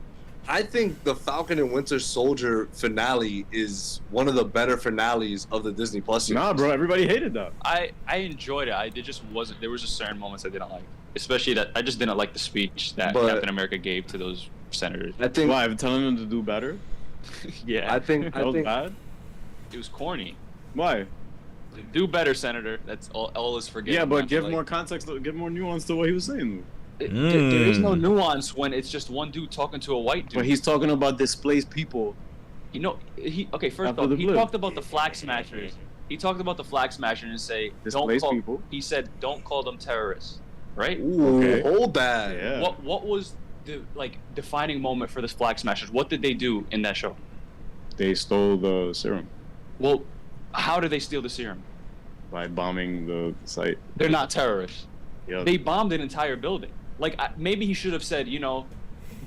I think the Falcon and Winter Soldier finale is one of the better finales of the Disney Plus series. Nah, bro. Everybody hated that. I enjoyed it. It just wasn't. There was just certain moments I didn't like, especially that I just didn't like the speech that But- Captain America gave to those senators. I think. Why? Telling them to do better? Yeah, I think. That I was think. bad. it was corny. Why? Do better, Senator. That's all is forgiven. Yeah, but I give feel more like. context, give more nuance to what he was saying. There is no Mm. nuance when it's just one dude talking to a white dude. But he's talking about displaced people. You know, first After off, the he blip. talked about the Flag Smashers. He talked about the Flag Smashers and say, don't Displaced call. people. He said, don't call them terrorists, right? Ooh, Okay. hold that. Yeah. What was the defining moment for the Flag Smashers? What did they do in that show? They stole the serum Well, how did they steal the serum? by bombing the site. They're not terrorists. Yeah. They bombed an entire building. Like maybe he should have said,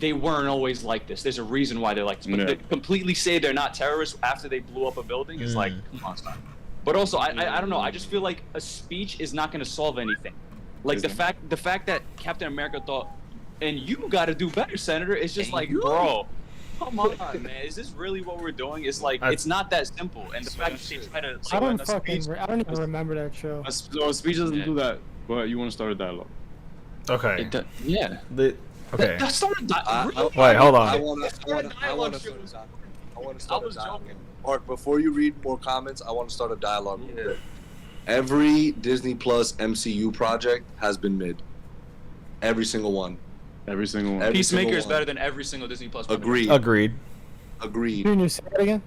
they weren't always like this. There's a reason why they're like this. But Yeah. to completely say they're not terrorists after they blew up a building is like, come on, son. But also, I don't know. I just feel like a speech is not going to solve anything. Like the fact that Captain America thought, and you got to do better, Senator. It's just like, bro, come on, man. Is this really what we're doing? It's like it's not that simple. And the fact that they try to, I don't a fucking. speech- I don't even remember that show. So a speech doesn't Yeah. do that. But you want to start a dialogue. Okay. yeah. Okay. That's not a Wait, hold on. I want to start a dialogue. Mark, before you read more comments, I want to start a dialogue. Yeah. Every Disney Plus MCU project has been mid. Every single one. Every single one. Every Peacemaker single is one. better than every single Disney Plus. movie. Agreed. Agreed. Agreed. Junior, say that again.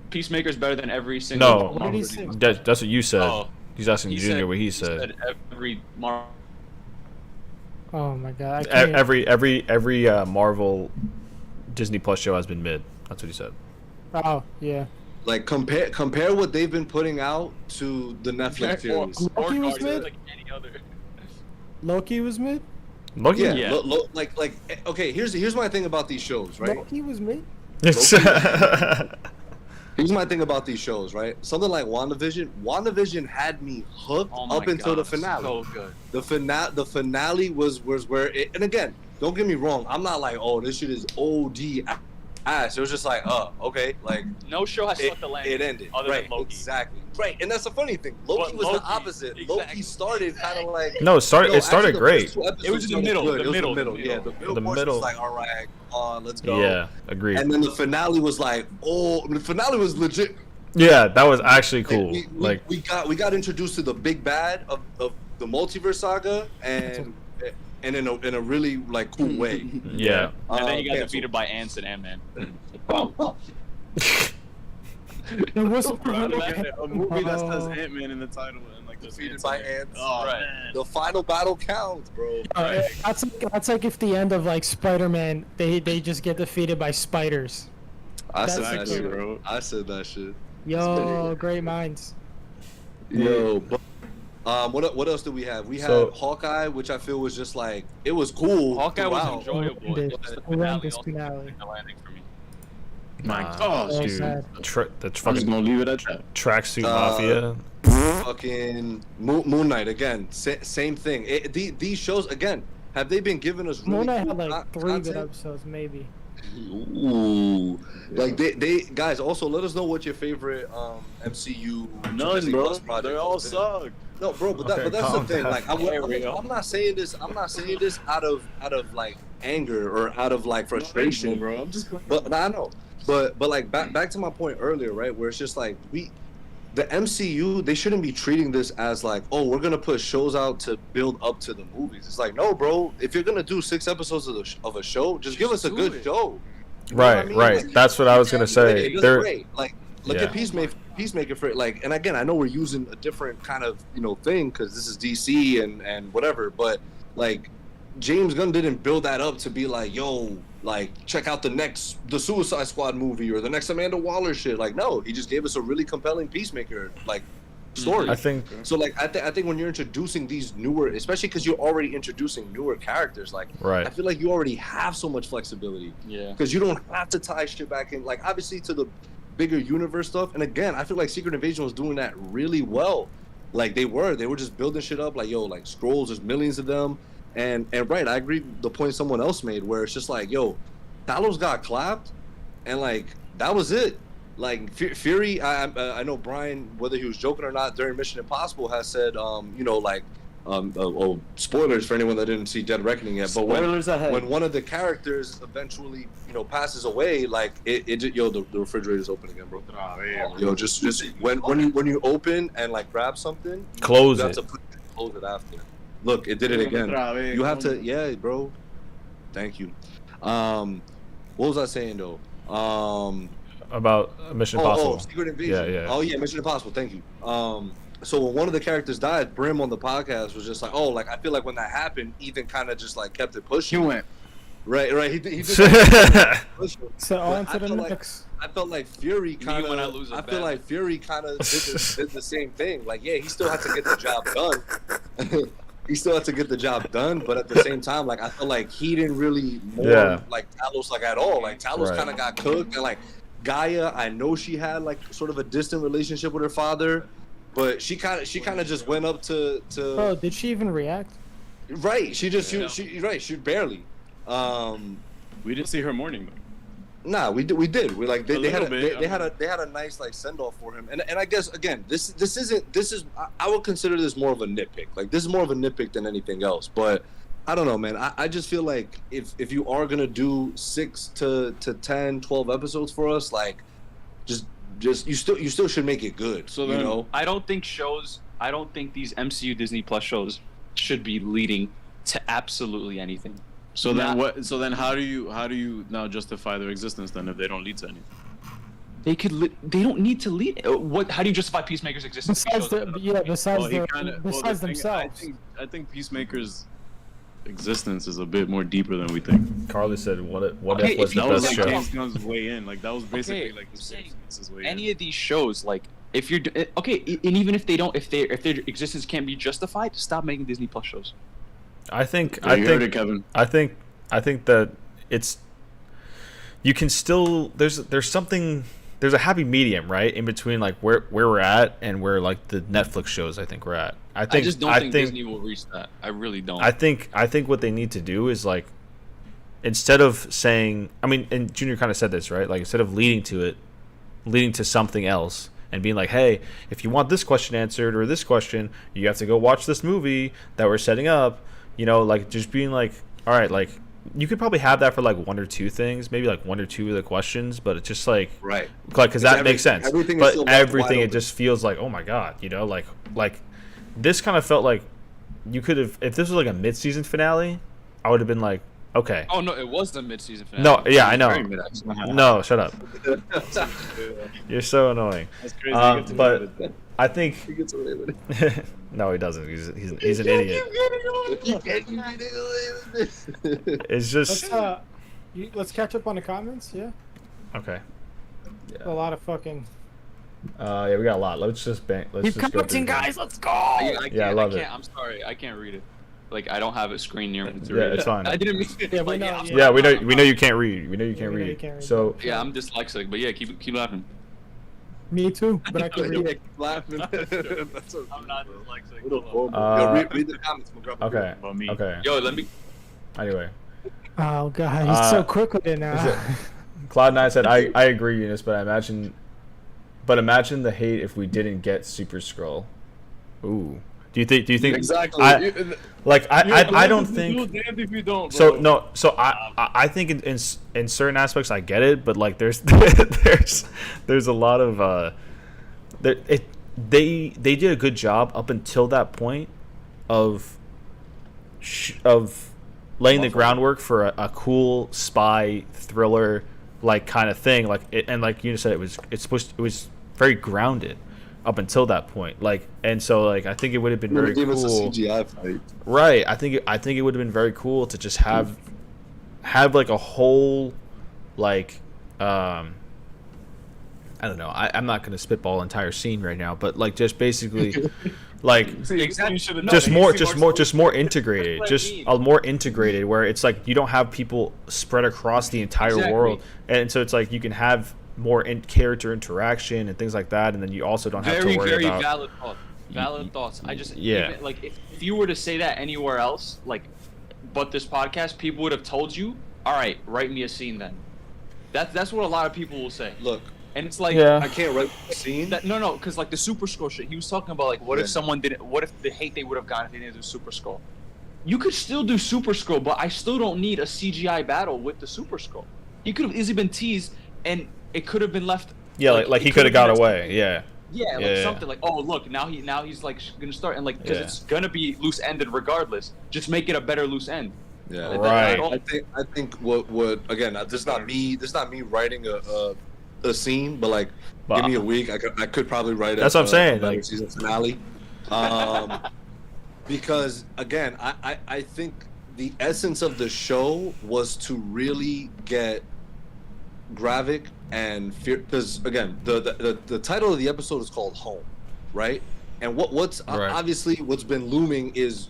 Peacemaker is better than every single. No. What did he say? That's what you said. Oh. He's asking He Junior said- what he said. Every Marvel Oh my god. I can't. Every Marvel Disney Plus show has been mid. That's what he said. Oh yeah. Like compare what they've been putting out to the Netflix series. Loki was Guardians, mid? like any other. Loki was mid. Loki. Yeah, Yeah. like okay. Here's my thing about these shows, right? Loki was mid. Here's my thing about these shows, right? Something like WandaVision. WandaVision had me hooked Oh my up until God, the finale. So good. The finale was where it, and again, don't get me wrong, I'm not like, oh, this shit is OD ass. It was just like, okay, like No show has it, stuck the landing. it ended. Other Right, than Loki. exactly. Right, and that's the funny thing. Loki But was Loki, the opposite. exactly. Loki started kind of like No, it started actually, the great. first two episodes It was in the started middle, good. the It was middle. Yeah, the middle The portion middle. was like, all right, let's go. Yeah, agreed. And then the finale was like, the finale was legit. Yeah, that was actually cool. We got introduced to the big bad of the multiverse saga and in a really like cool way. Yeah. And then he got canceled. defeated by Ants and Ant-Man. There was A movie that says Ant-Man in the title and like Defeated by ants. Oh Right. man. The final battle counts, bro. That's like if the end of like Spider-Man, they just get defeated by spiders. I said That's that the shit, key. bro. I said that shit. Yo, great minds. Yo, but what else do we have? We had So- Hawkeye, which I feel was just like it was cool. Hawkeye was throughout. enjoyable. Horrendous. But the Horrendous also finale. stuck the landing for me. My Nah, gosh, So dude. sad. The I'm just fucking gonna leave it at that. tracksuit mafia. Fucking Moon Knight again. Same thing. These shows again. Have they been giving us really Moon Knight cool had like 3 good content? episodes, maybe. Ooh, like they guys. Also, let us know what your favorite MCU None, Disney bro. Plus project They all has been. suck. No, bro, but Okay, that's the calm thing. down. Like, There we go. I'm not saying this. I'm not saying this out of like anger or out of like frustration, bro. I'm just. But I know. But like back to my point earlier, right? Where it's just like the MCU, they shouldn't be treating this as like, oh, we're gonna put shows out to build up to the movies. It's like, no, bro. If you're gonna do 6 episodes of a show, just give us a do good it. show. You know what I Right, mean? right. Like, That's what I was gonna say. it does They're great. Like, look Yeah. at Peacemaker for like, and again, I know we're using a different kind of thing because this is DC and whatever, but like James Gunn didn't build that up to be like, yo, like check out the Suicide Squad movie or the next Amanda Waller shit. Like, no, he just gave us a really compelling Peacemaker like story. I think So like I think when you're introducing these newer, especially because you're already introducing newer characters, like I right. feel like you already have so much flexibility Yeah. because you don't have to tie shit back in, like obviously to the bigger universe stuff. And again, I feel like Secret Invasion was doing that really well. Like they were just building shit up. Like, yo, like Skrulls, there's millions of them. And right, I agree with the point someone else made where it's just like, yo, Talos got clapped, and like that was it. Like Fury, I know Brian, whether he was joking or not during Mission Impossible, has said, spoilers for anyone that didn't see Dead Reckoning yet. But Spoilers ahead. when one of the characters eventually, passes away, like the refrigerator's open again, bro. Yo, just when you open and like grab something, Close you have it. to close it after. Look, it did it again. You have to, yeah, bro. Thank you. What was I saying though? About Mission Impossible. Secret Invasion. Yeah. Oh yeah, Mission Impossible. Thank you. So when one of the characters died, Brim on the podcast was just like, oh, like I feel like when that happened, Ethan kind of just like kept it He pushing. went. Right. He did that pushing. So on But to I the feel like- next. I felt like Fury kind when I of. lose a I feel bet. like Fury kind of did the same thing. Like, yeah, he still had to get the job done. He still had to get the job done, but at the same time, like I feel like he didn't really mourn like Talos like at all. Like Talos Right. kind of got cooked, and like Gaia, I know she had like sort of a distant relationship with her father, but she kind of just went up to Oh, did she even react? right. She barely. We didn't see her mourning though. Nah, we did. We like they had little bit, they had a nice like send off for him. And I guess again, this is I would consider this more of a nitpick. Like this is more of a nitpick than anything else. But I don't know, man. I just feel like if you are gonna do 6 to 10, 12 episodes for us, like just you still should make it good. So you then- know. I don't think these MCU Disney Plus shows should be leading to absolutely anything. So then Nah. what? So then how do you now justify their existence then if they don't lead to anything? They don't need to lead. What? How do you justify Peacemaker's existence? Besides Shows that- besides Well, he kinda- well, the thing- themselves. I think Peacemaker's existence is a bit more deeper than we think. Carly said, "What Okay, if was if the you That was best like show?" James Gunn's way in. Like that was basically Okay, like I'm the saying Simpsons' way any in. of these shows, like if you're okay, and even if they don't, if their existence can't be justified, stop making Disney Plus shows. I think Yeah, you heard it, Kevin. I think that it's you can still there's something there's a happy medium, right, in between like where we're at and where like the Netflix shows I think we're at. I just don't think Disney will reach that. I really don't. I think what they need to do is like instead of saying, I mean, and Junior kind of said this, right? Like instead of leading to something else and being like, hey, if you want this question answered or this question, you have to go watch this movie that we're setting up. You know, like just being like, all right, like you could probably have that for like one or two things, maybe like one or two of the questions, but it's just like, Right. because that makes sense. Everything is But still everything, wide it open. just feels like, oh my god, you know, like this kind of felt like you could have, if this was like a mid-season finale, I would have been like, okay. Oh no, it was the mid-season finale. No, yeah, I know. Very mid, actually. No, shut up. You're so annoying. That's crazy. He gets away But with it. I think He gets away with it. no, he doesn't. He's an idiot. He can't get away with this. It's just Let's catch up on the comments. Yeah, okay. a lot of fucking. Yeah, we got a lot. Let's just bang. Let's Keep just go commenting, through them. guys. Let's go. Yeah, I love it. I'm sorry, I can't read it. Like I don't have a screen near me to Yeah, read it's it. fine. I didn't mean it. Yeah, we like, know, I'm yeah. sorry. Yeah, we know you can't read. We know you can't We know read. you can't read. So Yeah, I'm dyslexic, but yeah, keep laughing. Me too, but I can read Yeah, it. Laughing. That's okay. I'm not dyslexic. Little Hold on. formal. Yo, read the comments, McGruff. okay, About me. okay. Yo, let me. Anyway, Oh god, he's so quick with it now. Cloud9 said, "I agree, Eunice, but imagine the hate if we didn't get Super Skrull." Ooh, do you think? Exactly. I don't think. You're damned if you don't, bro. So no, so I think in certain aspects I get it, but like there's there's a lot of they did a good job up until that point of laying the groundwork for a cool spy thriller like kind of thing, like it, and like you said, it was very grounded up until that point, like, and so like I think it would have been very Give us a cool. CGI fight. Right. I think it would have been very cool to just have like a whole like I don't know. I'm not gonna spitball entire scene right now, but like just basically like Exactly. just more integrated, more integrated where it's like you don't have people spread across the entire Exactly. world, and so it's like you can have more character interaction and things like that, and then you also don't have Very, to worry very about valid thoughts. Valid thoughts. I just Yeah. even, like if you were to say that anywhere else, like, but this podcast, people would have told you, all right, write me a scene then. That's what a lot of people will say. Look, And it's like, Yeah. I can't write the scene. no, because like the Super Skull shit, he was talking about like, what Yeah. if someone didn't? What if the hate they would have gotten if they didn't do Super Skull? You could still do Super Skull, but I still don't need a CGI battle with the Super Skull. He could have easily been teased, and it could have been left. Yeah, like it he could have got been away. Yeah. Yeah, like Yeah. something like, oh look, now he's like gonna start, and like because Yeah. it's gonna be loose ended regardless. Just make it a better loose end. Yeah, That- Right. I think what again? This is not me writing a scene, but like But- give me a week. I could probably write. That's what I'm saying, a better like- season finale. Because again, I think the essence of the show was to really get Gravik and Fear, because again the title of the episode is called Home, right? And what's Right. obviously what's been looming is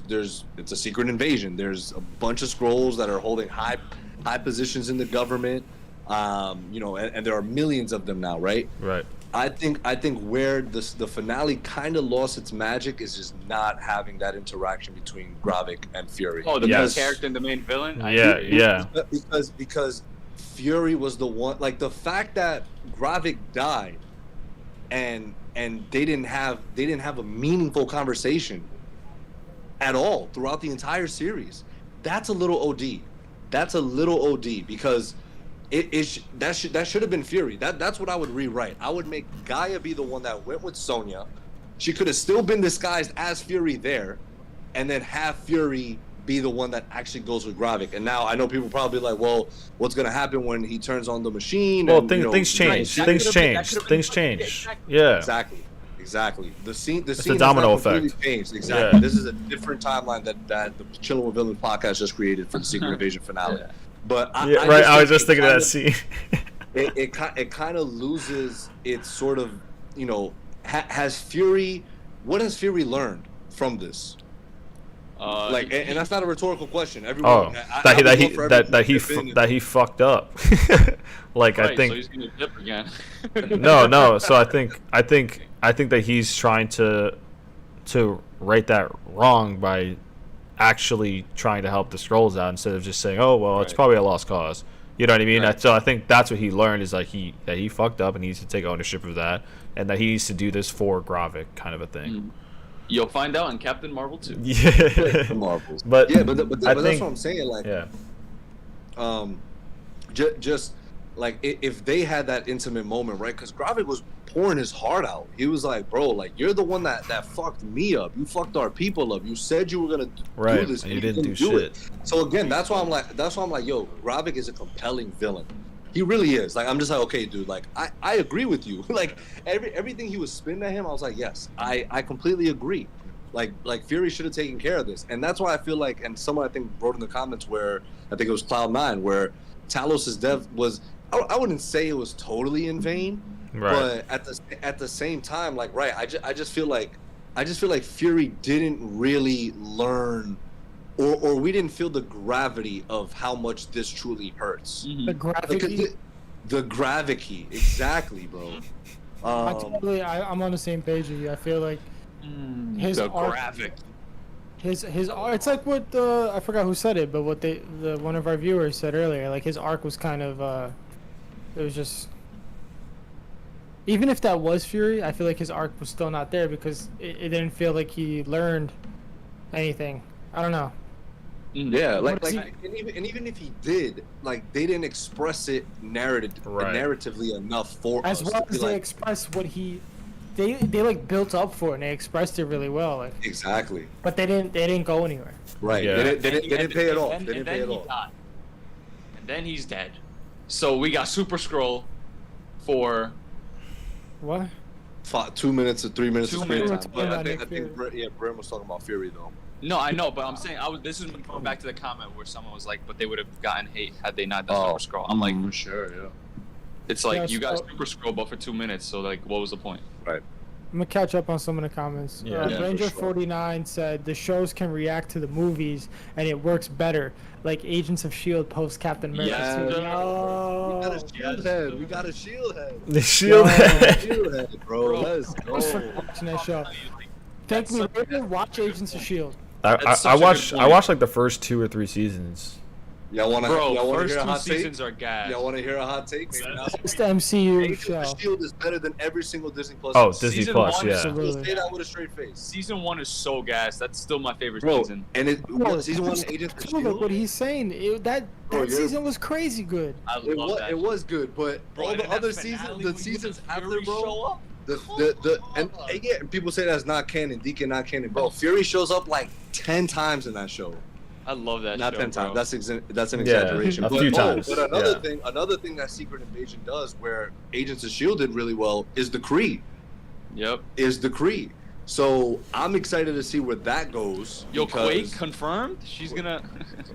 there's it's a secret invasion. There's a bunch of scrolls that are holding high positions in the government, and there are millions of them now, right? Right. I think where the finale kind of lost its magic is just not having that interaction between Gravik and Fury. Oh, the main Yes. character and the main villain. Yeah. Because Fury was the one, like the fact that Gravik died and they didn't have a meaningful conversation at all throughout the entire series. That's a little OD. That's a little OD because that should have been Fury. That's what I would rewrite. I would make Gaia be the one that went with Sonya. She could have still been disguised as Fury there, and then have Fury be the one that actually goes with Gravik. And now I know people probably like, well, what's gonna happen when he turns on the machine? Well, and, things change. that Things could've been- that change. could've been Things fun. change. Yeah, Yeah. Exactly. exactly. The scene a has domino not completely effect. changed. Exactly. Yeah. This is a different timeline that the Chillin' with Villains podcast just created for the Secret Invasion finale. Yeah. But I I was just thinking of that scene. It kind of loses its sort of, you know, has Fury. What has Fury learned from this? And that's not a rhetorical question. Everyone, that he fucked up. Like right, I think so he's gonna dip again. no. So I think that he's trying to right that wrong by actually trying to help the Skrulls out instead of just saying, oh well, it's Right. probably a lost cause. You know what I mean? Right. So I think that's what he learned is like that he fucked up and he needs to take ownership of that, and that he needs to do this for Gravik, kind of a thing. You'll find out in Captain Marvel 2. Yeah. The Marvels. But yeah, but that's think- what I'm saying. Like, Yeah. just like if they had that intimate moment, right? Because Gravik was pouring his heart out. He was like, "Bro, like you're the one that fucked me up. You fucked our people up. You said you were gonna Right, do this, and you didn't do shit." it." So again, that's why I'm like, yo, Gravik is a compelling villain. He really is. Like, I'm just like, okay, dude. Like, I agree with you. Like everything he was spinning at him, I was like, yes, I completely agree. Like Fury should have taken care of this, and that's why I feel like, and someone I think wrote in the comments where I think it was Cloud9, where Talos's death was, I wouldn't say it was totally in vain, Right. but at the same time, like, right, I just feel like Fury didn't really learn, or we didn't feel the gravity of how much this truly hurts. The graphic. The gravity, exactly, bro. I'm on the same page with you. I feel like his The arc, graphic. his arc, it's like what I forgot who said it, but what one of our viewers said earlier. Like his arc was kind of it was just, even if that was Fury, I feel like his arc was still not there because it didn't feel like he learned anything. I don't know. Yeah, like What is and even if he did, like they didn't express it narratively enough for As us. well to be as they like, expressed what they like built up for it and they expressed it really well. Like, exactly. but they didn't go anywhere. Right. Yeah. They didn't pay it off. And They didn't then pay it he off. died. And then he's dead. So we got Super Skrull for What? 2 minutes or 3 minutes 2 of screen minutes. time. But Yeah, I think Fury. Brim was talking about Fury though. no, I know, but I'm saying this is going back to the comment where someone was like, but they would have gotten hate had they not done Oh. Super Skrull. I'm like, For sure, yeah. it's like Yeah, you got so- Super Skrull, but for 2 minutes. So like, what was the point? I'm gonna catch up on some of the comments. Yeah, for Ranger sure. 49 said the shows can react to the movies and it works better, like Agents of Shield post Captain America. Yes, too. sir. Yo. We got a shield head. The shield. Shield head, bro. Bro. Let's Thanks for go. watching that show. Thank me later. Watch Agents of Shield. That's I such a good watched point. like the first 2 or 3 seasons. Y'all wanna Bro, hear first a 2 hot take? seasons are gas. Y'all wanna hear a hot take? Maybe not. It's the MCU Agents show. of Shield is better than every single Disney Plus. Oh, season. Disney Season Plus, one, yeah. Absolutely. We'll say that with a straight face. Season 1 is so gas. That's still my favorite Bro, season. and season one Agents of Look Shield. what he's saying. That Bro, you're- season was crazy good. I love that. It was good, but Bro, all and the then that other finale seasons, when the you seasons get after, Fury bro. show up. And people say that's not canon. Deacon not canon, bro. Fury shows up like 10 times in that show. I love that Not show, 10 bro. times. That's an Yeah, exaggeration. a but, few times, But yeah. another thing that Secret Invasion does, where Agents of Shield did really well, is the Kree. Yep. So I'm excited to see where that goes. Yo, because- Quake confirmed. She's gonna.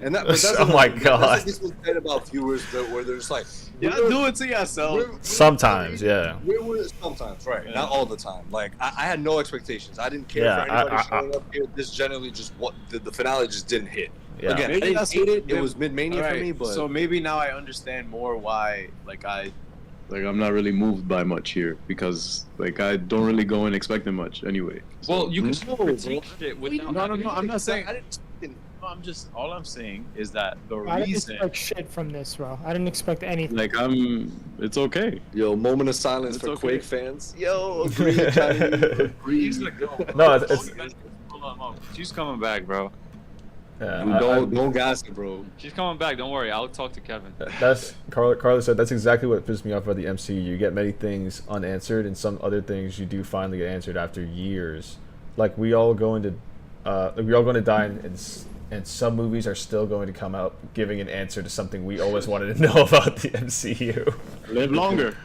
And that, but that's Oh my another thing. God. That's like this was said about viewers where they're just like, Yeah, we're- do it to yourself. we're- Sometimes, yeah. Sometimes, right? Yeah. Not all the time. Like I had no expectations. I didn't care Yeah, for anybody I- showing up here. This generally just what the finale just didn't hit. Yeah. Again, Maybe I didn't that's hate what- it. It was mid-mania for Alright, me, but so maybe now I understand more why I'm not really moved by much here because I don't really go in expecting much anyway. Well, you can No, still bro. critique shit without. No, I'm not saying. I didn't. No, all I'm saying is that the I didn't reason, expect shit from this, bro. I didn't expect anything. it's okay. Yo, moment of silence It's for okay. Quake fans. Yo, agree, Johnny. Agree. He's gonna go. No, it's- She's coming back, bro. Yeah, Dude, don't gas it, bro. She's coming back. Don't worry. I'll talk to Kevin. That's Carla said that's exactly what pissed me off about the MCU. You get many things unanswered, and some other things you do finally get answered after years. Like we all going to die, and some movies are still going to come out giving an answer to something we always wanted to know about the MCU. Live longer.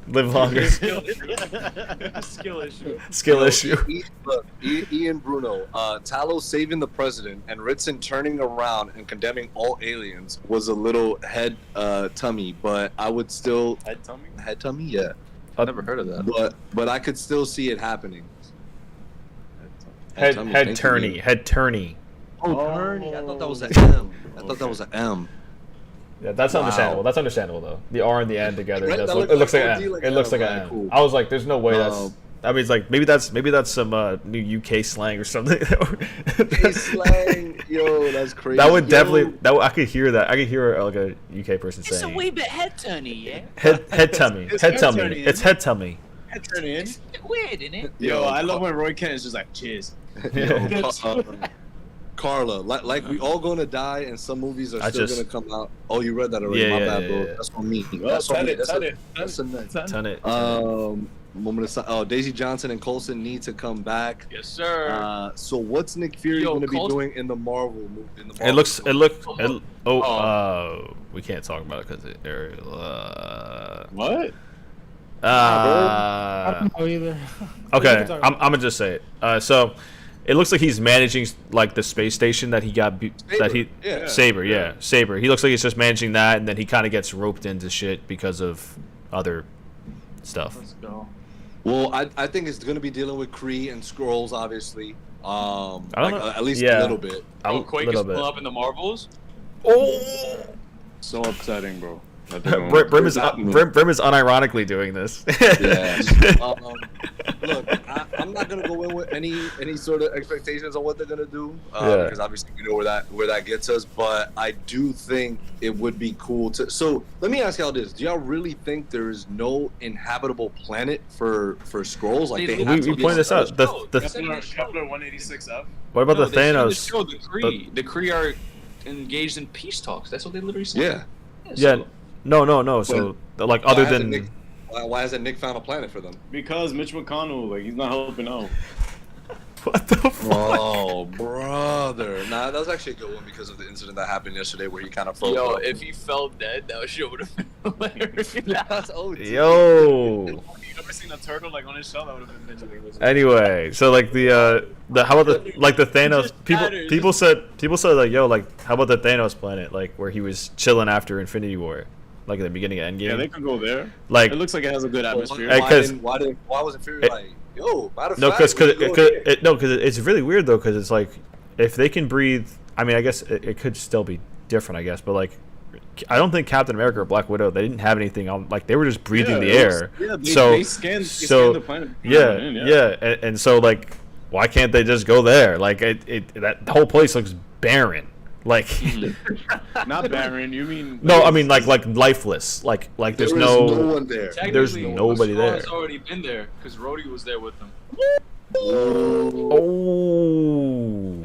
Live longer. Skill issue. Skill issue. Look, Ian Bruno, Talos saving the president and Ritson turning around and condemning all aliens was a little head tummy, but I would still head tummy, yeah. I've never heard of that. But I could still see it happening. Head tummy, head thank you, tourney. man. Head tourney. Oh, Turney. I thought that was an M. I thought that was an M. Yeah, that's Wow. understandable. That's understandable though. The R and the N together. Right, Does that look, looks it looks like like an OD M. like It looks that. like an Right, M. cool. I was like, there's no way No. that's. I mean, it's like maybe that's some new UK slang or something. Hey, slang, yo, that's crazy. That would Yo. definitely. I could hear that. I could hear like a UK person It's a saying. wee bit head turny, yeah. Head tummy. It's Head head tummy. turny, It's isn't head tummy. Head turn in. It's a bit weird, isn't it? Yo, I love when Roy Kent is just like, cheers. Yo, Carla, like we all gonna die, and some movies are I still just- gonna come out. Oh, you read that already? Yeah, My yeah, bad, yeah, bro. yeah. That's on me. Well, That's on turn me. it, That's turn a, it, that's a next. Ton it. Moment of Daisy Johnson and Coulson need to come back. Yes, sir. So what's Nick Fury Yo, gonna be Coulson- doing in the Marvel movie? It looks. Oh. We can't talk about it because it. What? I don't know either. Okay, We can talk I'm gonna just say it. So, it looks like he's managing like the space station that he got. That he yeah. Saber, yeah, Saber. He looks like he's just managing that, and then he kind of gets roped into shit because of other stuff. Let's go. Well, I think it's gonna be dealing with Kree and Skrulls, obviously. I don't know. At least Yeah. a little bit. Oh, Quake is little pulling bit. up in the Marvels. Oh, So upsetting, bro. That they're Brim is that movie. Brim is unironically doing this. Yeah. Look, I'm not gonna go in with any sort of expectations on what they're gonna do, Yeah. because obviously we know where that gets us. But I do think it would be cool to. So let me ask y'all this: do y'all really think there is no inhabitable planet for Skrulls? Like They- they we have to we be pointed this a- out. The Kepler 186F. what about No, the they said in Thanos? The show, the Kree. The Kree are engaged in peace talks. That's what they literally said. Yeah. Yeah, no. So like Why other hasn't than Nick, why hasn't Nick found a planet for them? Because Mitch McConnell, like, he's not helping out. what the fuck? Oh, brother! Nah, that was actually a good one because of the incident that happened yesterday where he kind of froze. Yo, up. if he fell dead, that shit would have been hilarious. That's OT. Yo. You ever seen a turtle, like, on his shell? That would have been legendary. Anyway, so like the how about the Thanos just people matters. people said like yo like how about the Thanos planet like where he was chilling after Infinity War, like at the beginning of Endgame. Yeah, they could go there. like It looks like it has a good atmosphere. Hey, 'cause- Why wasn't Fury It- like, yo, matter of no fact, because we go here. it's really weird though because it's like if they can breathe. I mean, I guess it could still be different. I guess, but like. I don't think Captain America or Black Widow. They didn't have anything on. Like they were just breathing the it was- air. Yeah, they, so they scanned the planet. Yeah. And so like, why can't they just go there? Like that whole place looks barren. Like, Not barren. You mean? no, I mean like lifeless. Like there's There is no. no one there. There's Technically, nobody the there. Skrulls already been there because Rhodey was there with them. Oh.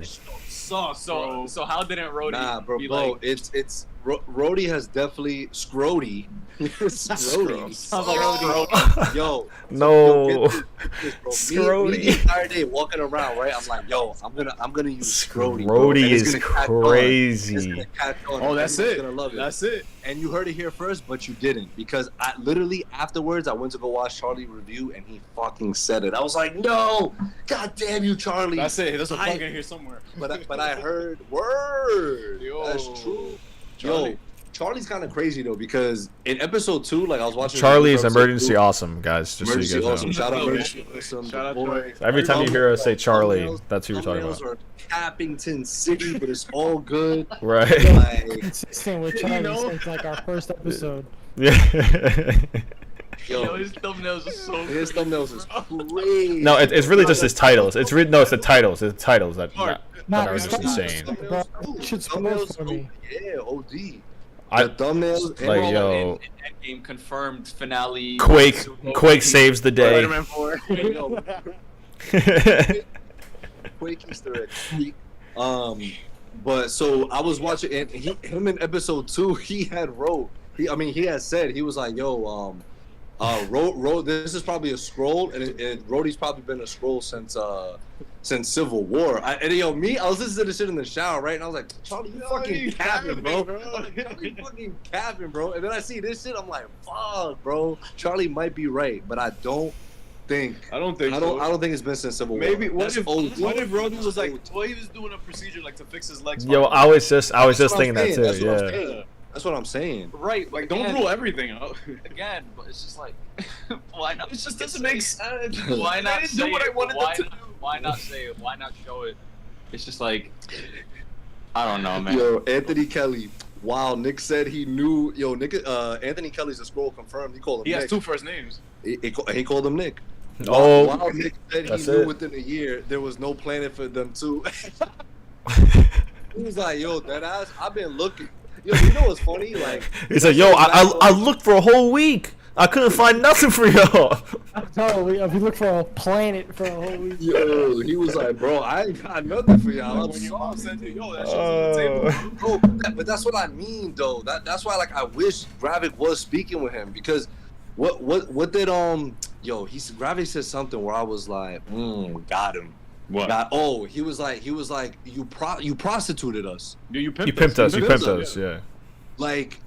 So how didn't Rhodey Nah, bro, be bro, like? it's Rhodey has definitely Scrody. Scrody. Sounds like Rhodey. Yo, No. get this, bro. Me Scrody. the entire day walking around, right? I'm like, yo, I'm gonna use Scrody. bro, Scrody and it's is gonna catch on. It's crazy. gonna catch on, Oh, and that's everyone's it. Gonna love it. That's it. And you heard it here first, but you didn't, because I literally afterwards I went to go watch Charlie review, and he fucking said it. I was like, no, god damn you, Charlie. That's it. There's a I- plug in here somewhere. But I heard word. Yo. That's true. Charlie. Yo, Charlie's kind of crazy though, because in episode 2, like I was watching. Charlie is episode emergency 2, awesome, guys. Just Emergency so you guys awesome. know. Shout out Oh, emergency awesome. Shout out Boy. to Every time you hear us say Charlie, Thumbnails- that's who you're talking thumbnails about. are Cappington City, but it's all good. Right. Like, Consistent with Charlie since like our first episode. Yeah. Yo, yo, his thumbnails are so. his thumbnails is crazy. No, it's really just his titles. It's the titles. It's the titles that Nah, are it's just fine. insane. Bro, it should spoil for me. Yeah, OD. I The thumbnails. and like all yo. In Endgame confirmed finale. Quake saves the day. Spider-Man 4. that. Quake Easter egg. But so I was watching, and him in episode 2, he had wrote. He had said he was like, "Yo, This is probably a scroll, and Rhodey's probably been a scroll since Civil War. I was listening to this shit in the shower, right? And I was like, Charlie, you fucking capping, bro. Charlie fucking capping, bro. And then I see this shit, I'm like, fuck, bro. Charlie might be right, but I don't think so. I don't think it's been since Civil War. Maybe what if Rhodey was like, Well, he was doing a procedure like to fix his legs. Yo, I was just thinking that too. Yeah. That's what I'm saying. Right, like, don't rule everything out. Again, but it's just like, why not? It just doesn't make sense. Why not I didn't say do what I it? wanted Why them to not- do. Why not say it? Why not show it? It's just like, I don't know, man. Yo, Anthony Kelly. Wow, Nick said he knew. Yo, Nick. Anthony Kelly's a scroll confirmed. He called him. He Nick. has 2 first names. He called him Nick. Oh, Wow, Nick said he that's knew it. within a year there was no planet for them too. He was like, yo, that ass. I've been looking. Yo, you know what's funny? Like, He's like, yo, I looked for a whole week. I couldn't find nothing for y'all. No, we looked for a planet for a whole week. yo, he was like, bro, I ain't got nothing for y'all. Like, I'm when your mom said to you, yo, that shit's Oh. on the table. Bro, but that's what I mean, though. That's why, like, I wish Gravik was speaking with him, because what did Gravik said something where I was like, got him. What? He was like, you prostituted us, You You pimped us. You pimped us. Yeah. like,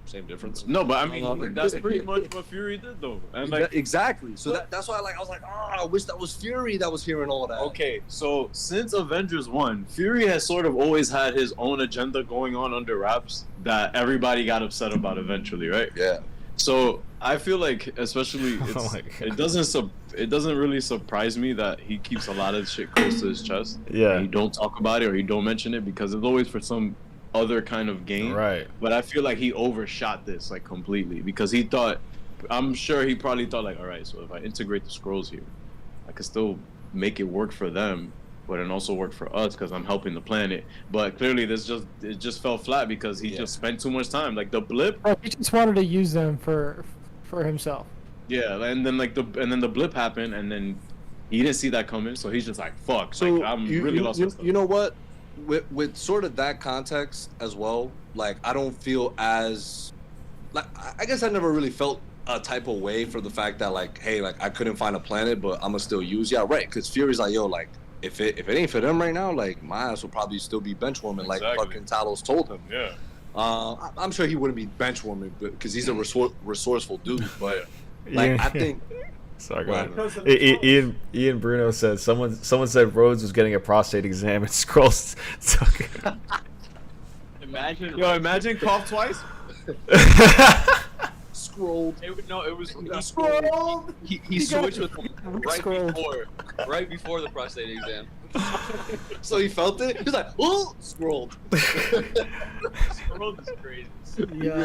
same difference. No, but I mean, that's pretty much what Fury did, though. And like, Exactly. So that's why, like, I was like, I wish that was Fury that was hearing all that. okay, so since Avengers 1, Fury has sort of always had his own agenda going on under wraps that everybody got upset about eventually, right? Yeah. So I feel like, especially, Oh my God. it doesn't really surprise me that he keeps a lot of shit close to his chest. Yeah. And he don't talk about it or he don't mention it because it's always for some other kind of gain. Right. But I feel like he overshot this like completely because he thought, I'm sure he probably thought like, all right, so if I integrate the scrolls here, I could still make it work for them, but it also work for us because I'm helping the planet. But clearly, it just fell flat because he just spent too much time. Like the blip, Bro, he just wanted to use them for himself. yeah, and then the blip happened, and then he didn't see that coming, so he's just like, fuck. So like, I'm really lost. you know what? With sort of that context as well, like, I don't feel as like, I guess I never really felt a type of way for the fact that, like, hey, like, I couldn't find a planet, but I'm gonna still use. Yeah, right. Because Fury's like, yo, like, if it ain't for them right now, like, my ass will probably still be benchwarming, like Exactly. fucking Talos told him. Yeah. I'm sure he wouldn't be benchwarming because he's a resourceful dude. But like, Yeah. I think Sorry, go ahead. What? Ian Bruno said someone said Rhodes was getting a prostate exam and Scrolls took it. Imagine. Imagine cough twice. scrolled. It was he Scrolled. He switched with him Scrolled. right before the prostate exam. So he felt it. He was like, "Oh, scrolled." Scrolled is crazy. Yeah.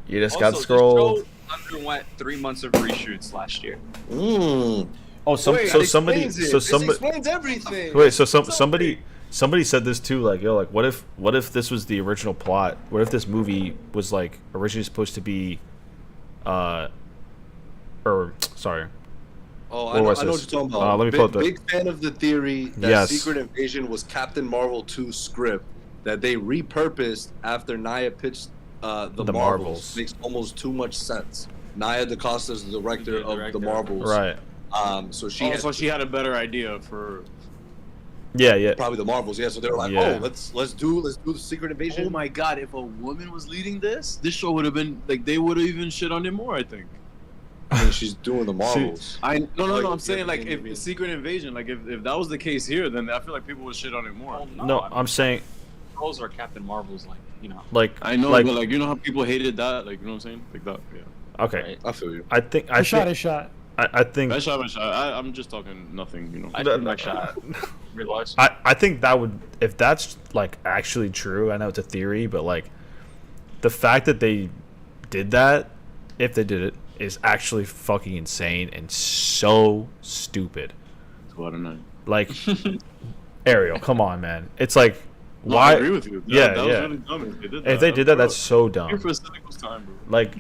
You just Also, got the scrolled. show underwent 3 months of reshoots last year. Mm. Oh, Wait, somebody this explains everything. wait, so somebody said this too, like, yo, like, what if this was the original plot? What if this movie was like originally supposed to be, or sorry, Oh, What I know was what you're this? talking about. Let me pull up the- Big fan of the theory that Yes. Secret Invasion was Captain Marvel 2's script that they repurposed after Naya pitched the The Marvels. Marvels. Makes almost too much sense. Naya DaCosta is the director of director. the Marvels. right? So she had So she had a better idea for. Yeah. probably the Marvels. Yeah. So they were like, Yeah. oh, let's do the Secret Invasion. Oh my god! If a woman was leading this show would have been like they would have even shit on it more. I think. I mean, she's doing the Marvels. No. I'm yeah, saying like yeah, if yeah. Secret Invasion, like if that was the case here, then I feel like people would shit on it more. No, I'm saying Scrolls are Captain Marvel's, like, you know. like I know, like but like you know how people hated that, like you know what I'm saying, like that. Yeah. okay. Right. I feel you. I think A shot is shot. I think I shot. I'm just talking nothing, you know. I think my shot. Realize. I think that would, if that's like actually true, I know it's a theory, but like the fact that they did that, if they did it, is actually fucking insane and so stupid. What a night. Like, Ariel, come on, man. It's like, No, why? I agree with you. Yeah, that yeah. was really dumb if they did that. If they did that, that's so Here dumb. for a cynical time, bro. Like,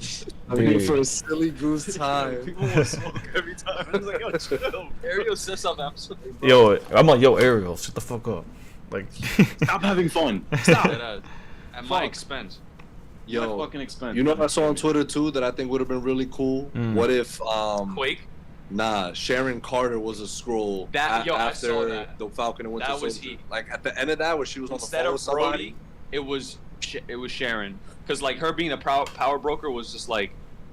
I'm here dude. for a silly goose time. People want smoke every time. I was like, yo, chill. Ariel says something. I'm so. Yo, I'm like, yo, Ariel, shut the fuck up. Like, Stop having fun. Stop. At my Fuck. expense. Yo, fucking expense. you know what I saw on Twitter too that I think would have been really cool? What if Quake. Nah, Sharon Carter was a scroll I after saw that. the Falcon and Winter That was Soldier. heat. Like at the end of that, where she was Instead on the of phone with somebody. Brody, it was Sharon, because like her being a power broker was just like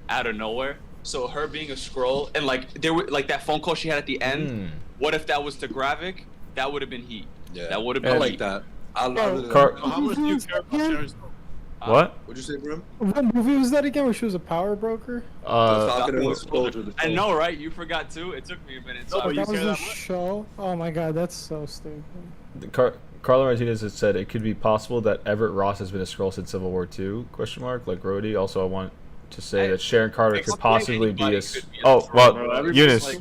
out of nowhere. So her being a scroll and like there were like that phone call she had at the end. What if that was to Gravik? That would have been heat. Yeah, that would have been I like heat. that. I really Car- How much do you care about Sharon's? What? What'd you say, Brim? What movie was that again? Where she was a power broker? The Falcon and Winter Soldier. I know, right? You forgot too. It took me a minute. No, So but That was care a that much? show. Oh my god, that's so stupid. Carlo Martinez has said it could be possible that Everett Ross has been a scroll since Civil War II? Question mark. Like Rhodey. Also, I want to say that Sharon Carter could possibly be a. Oh well, Eunice.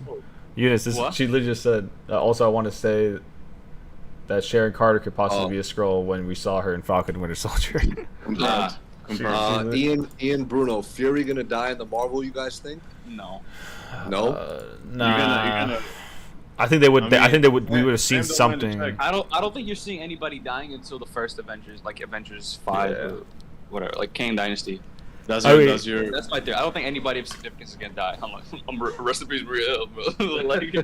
Eunice. What? She literally just said. Also, I want to say that Sharon Carter could possibly be a scroll when we saw her in Falcon and Winter Soldier. Ian Bruno, Fury gonna die in the Marvel? You guys think? no. No. Nah. You're gonna I think they would. I I mean, think they would. We would have seen Sam don't mind something. the I don't think you're seeing anybody dying until the first Avengers, like Avengers 5 or whatever, like Kang Dynasty. That's I mean- That's my theory. I don't think anybody of significance is gonna die. I'm rest in peace, Maria Hill, bro. Like,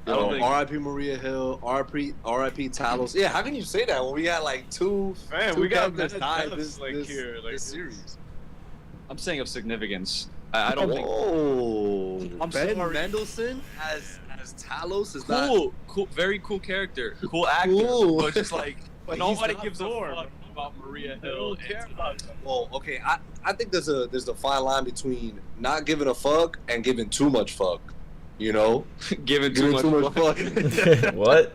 I don't think. R.I.P. Maria Hill, R.I.P. Talos. Yeah, how can you say that when we had like two we got characters die deaths, this, like, this, here, like, this series? I'm saying of significance. I don't think. Oh, I'm Ben sorry. Mendelsohn as Talos is not Cool, very cool character, cool actor, Cool. but just like But nobody he's not gives a Thor, fuck about Maria Who Hill. cares about that? Well, okay, I think there's a fine line between not giving a fuck and giving too much fuck. You know, Giving giving too much fuck. fuck. What?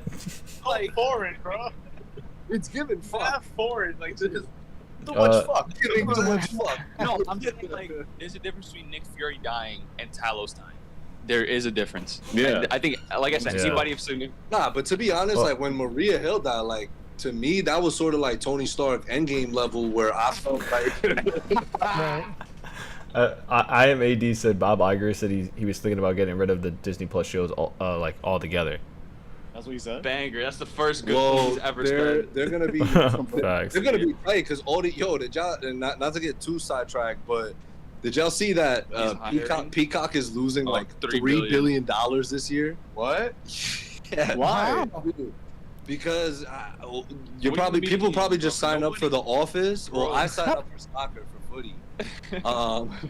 Like foreign, bro. It's giving fuck. Not foreign, like this. Too much fuck. Giving too much fuck. No, I'm saying like there's a difference between Nick Fury dying and Talos dying. There is a difference. Yeah. I think, like I said, Yeah. anybody of significance. Nah, but to be honest, Well- like when Maria Hill died, like to me that was sort of like Tony Stark Endgame level, where I felt like Right. I am AD said Bob Iger said he was thinking about getting rid of the Disney Plus shows like altogether. That's what he said. Banger. That's the first good thing whoa, he's ever they're said. they're gonna be Facts. they're gonna be tight because all the did y'all and not to get too sidetracked, but did y'all see that He's hiring? Peacock is losing Oh, like $3 $3 billion this year? What? Yeah. Why? Wow. Because What do you you probably mean? people probably just Bro, sign up for The Office. Well, Bro. I signed up for soccer for footy.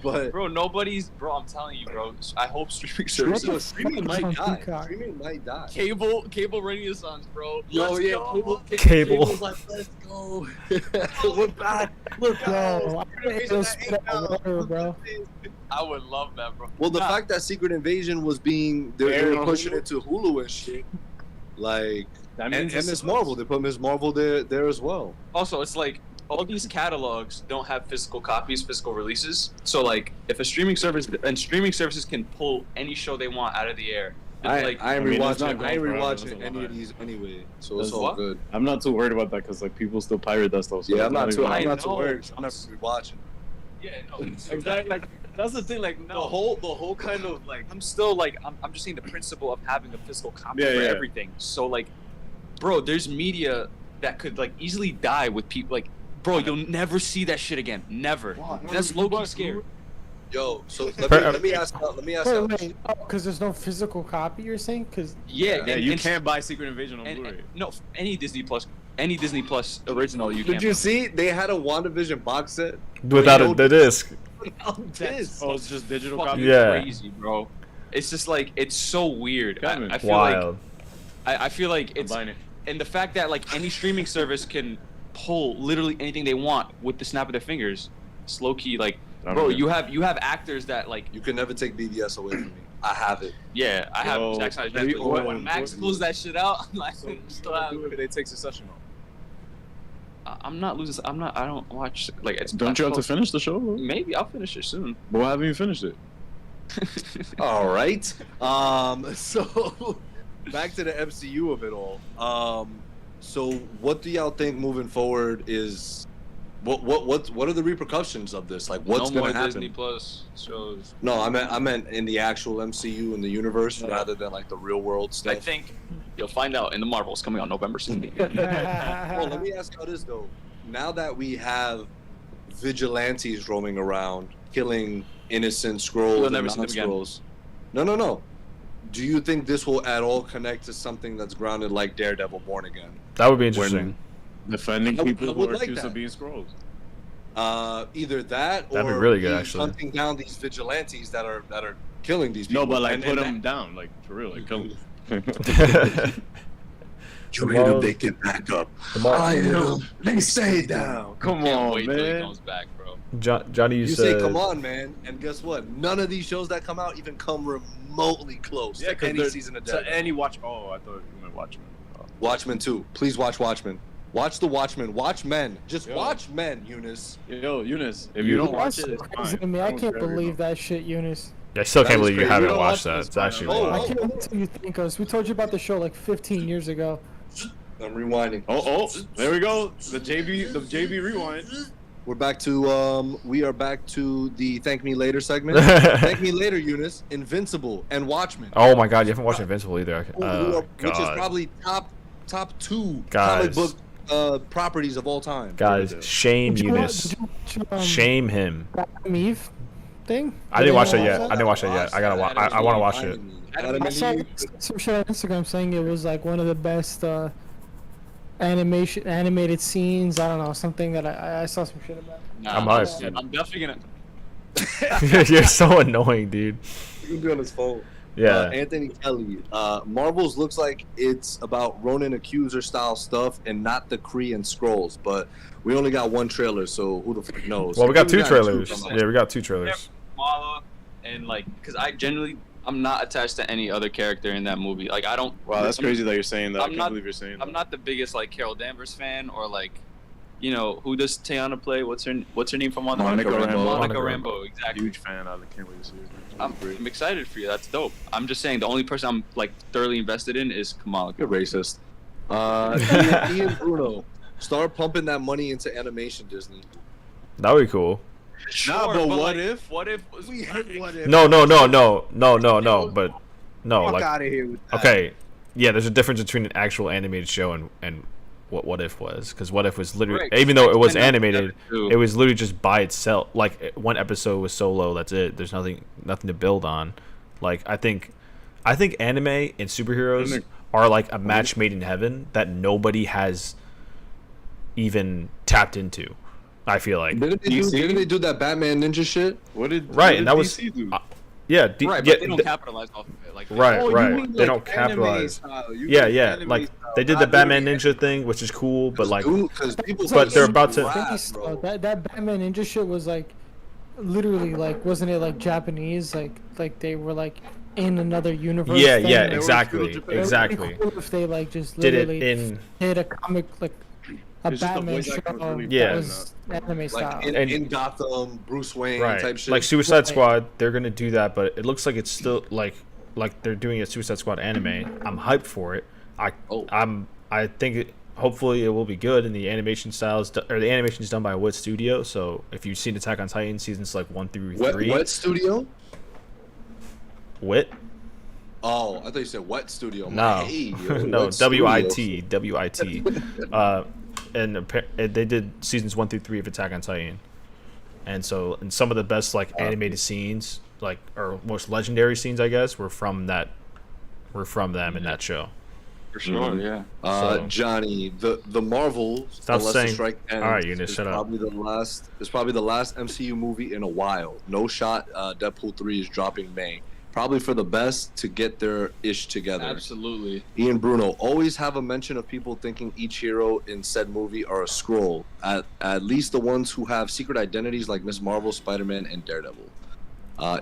But Bro, I'm telling you, bro. I hope streaming What services, the streaming fuck is might on die. Peacock? Streaming might die. cable renaissance, bro. Yo, Let's yeah, go. Cable. Cable's like, let's go. We're back. We're back. Yo, I hate those spit out water, bro. I would love that, bro. Well, the Nah, fact that Secret Invasion was being they Aired were on pushing Hulu? it to Hulu and shit, like That and it's Miss Marvel, they put Miss Marvel there as well. Also, it's like all these catalogs don't have physical copies, physical releases. So like, if a streaming service and streaming services can pull any show they want out of the air, it's like I ain't I mean, it's not rewatching. I ain't going forever, rewatching that's any a of lie. these anyway, so it's That's all what? good. I'm not too worried about that because like people still pirate that stuff. So Yeah, it's I'm not too. even- I I'm not too know. worried. I'm never rewatching. yeah, no, Exactly. Like that's the thing. Like No. the whole kind of like. I'm still like I'm just saying the principle of having a physical copy Yeah, for yeah. everything. So like, bro, there's media that could like easily die with people. Like, bro, you'll never see that shit again. Never. That's low key scary. Yo, so let me ask. Wait, oh, because there's no physical copy, you're saying? Because Yeah, Yeah, and, you and- can't buy Secret Invasion on and- Blu-ray. no, any Disney Plus original you Did can. you see they had a WandaVision box set Without the disc. without this? Oh, it's just digital Fucking copy. Yeah. crazy, bro. It's just like it's so weird. Kevin. I feel like Wild. I feel like I'm it's buying it. and the fact that like any streaming service can pull literally anything they want with the snap of their fingers. It's low key like, I don't bro, know. you have actors that like, You can never take BVS away from me. I have it. yeah, I have Yo, Jack Snyder's have you- Netflix, but what- when Max what- pulls that shit out, I'm like, So still have. do it, they take Succession off. I'm not losing. I don't watch like it's. Don't you have to finish the show? Bro? Maybe I'll finish it soon. But why haven't you finished it? All right. So back to the MCU of it all. So what do y'all think moving forward is? What are the repercussions of this? Like, what's no gonna more happen? Disney Plus shows. No, I meant in the actual MCU in the universe rather than like the real world stuff. I think you'll find out in the Marvels coming out November 16th. Well, let me ask y'all this though. Now that we have vigilantes roaming around, killing innocent scrolls We'll and never see them again. non-scrolls. No. Do you think this will at all connect to something that's grounded like Daredevil Born Again? That would be interesting. Defending I people who would are like accused that. of being scrolls. Either that or That'd be really good, he's actually. hunting down these vigilantes that are killing these people. No, but like And- put and them down, like for real, like kill them. You hit them, they get back up. I hit them, they stay down. Come Can't on, wait till he man. comes back, bro. Johnny, you You said say, come on, man, and guess what? None of these shows that come out even come remotely close Yeah, to any because season of to Daredevil. any watch. Oh, I thought you meant Watchmen. Oh. Watchmen 2. Please watch Watchmen. Watch the Watchmen. Watch Men. Just Yo. watch Men, Eunice. Yo, Eunice, if you don't watch it, it's crazy fine. to me. I don't can't care if you believe don't. that shit, Eunice. I still That can't is believe you crazy. haven't You don't watched watch that. this, It's man. actually Oh, I wild. can't wait till you think us. We told you about the show like 15 years ago. I'm rewinding. Oh, there we go. The JB rewind. We're back to we are back to the Thank Me Later segment. Thank Me Later, Eunice, Invincible, and Watchmen. Oh my god, you haven't watched Invincible either. Which is God. probably top 2 Guys. comic book properties of all time. Guys, shame Did you Eunice. watch, Shame him. Adam Eve thing? I didn't watch that Anyone yet. watch I didn't watch that yet. I gotta watch. I want to watch it. I saw some shit on Instagram saying it was like one of the best animated scenes. I don't know, something that I saw some shit about. Nah, I'm hyped. I'm definitely gonna. You're so annoying, dude. You can be on his phone. Yeah. Anthony Kelly. Marvel's looks like it's about Ronin Accuser style stuff and not the Kree and Skrulls, but we only got one trailer, so who the fuck knows? Well, we got two got trailers. come out. Yeah, we got two trailers. Kamala, and like, cause I'm not attached to any other character in that movie. Like, I don't. Wow, that's crazy that you're saying that. I I'm can't not- believe you're saying that. I'm not the biggest like Carol Danvers fan, or like, you know, who does Teyana play? What's her name from on Monica Rambeau. Monica Monica Rambeau, exactly. Huge fan. I can't wait to see it. I'm excited for you. That's dope. I'm just saying the only person I'm like thoroughly invested in is Kamala. You're racist. Ian Bruno, start pumping that money into animation, Disney. That would be cool. Nah, but what like, if? What if? We hit what if. No. But no, Fuck like out of here with that. okay, yeah. There's a difference between an actual animated show and what if was, because what if was literally, Right. even though it was X-Men animated, too. it was literally just by itself. Like one episode was solo. That's it. There's nothing to build on. Like I think anime and superheroes are like a match made in heaven that nobody has even tapped into. I feel like Didn't they do that Batman Ninja shit? What did Right, what and did that was- DC do? yeah, Right, yeah, but they don't capitalize off of it. Like, right, Oh, you right. mean, They like, don't anime capitalize. style. You Yeah, mean yeah. anime Like style, they did the not Batman literally Ninja thing, which is cool, but like because people But they're about to- That Batman Ninja shit was like, literally like, wasn't it like Japanese? Like they were like in another universe. yeah, thing? yeah, It would exactly, Japan. be exactly. cool if they like just Did it literally in did a comic like a It's just the Batman voice show acting was really Yeah. that was anime style. like And- in Gotham, Bruce Wayne right, type shit. like Suicide Right. Squad. They're gonna do that, but it looks like it's still like they're doing a Suicide Squad anime. I'm hyped for it. I think hopefully it will be good, and the animation styles or the animation is done by Wit Studio. So if you've seen Attack on Titan seasons like 1 through 3, Wet Studio? Wit. Oh, I thought you said Wet Studio. I'm No, like, hey, yo, no, Wet Studio. WIT. And they did seasons 1 through 3 of Attack on Titan, and some of the best like animated scenes, like or most legendary scenes, I guess, were from them in that show. for sure, yeah. So- Johnny, the Marvel Stop Unless saying- the Strike Ends All right, Eunice, is shut up. probably the last MCU movie in a while. No shot. Deadpool 3 is dropping May. Probably for the best to get their ish together. Absolutely. Ian Bruno, always have a mention of people thinking each hero in said movie are a scroll. At least the ones who have secret identities like Ms. Marvel, Spider-Man, and Daredevil.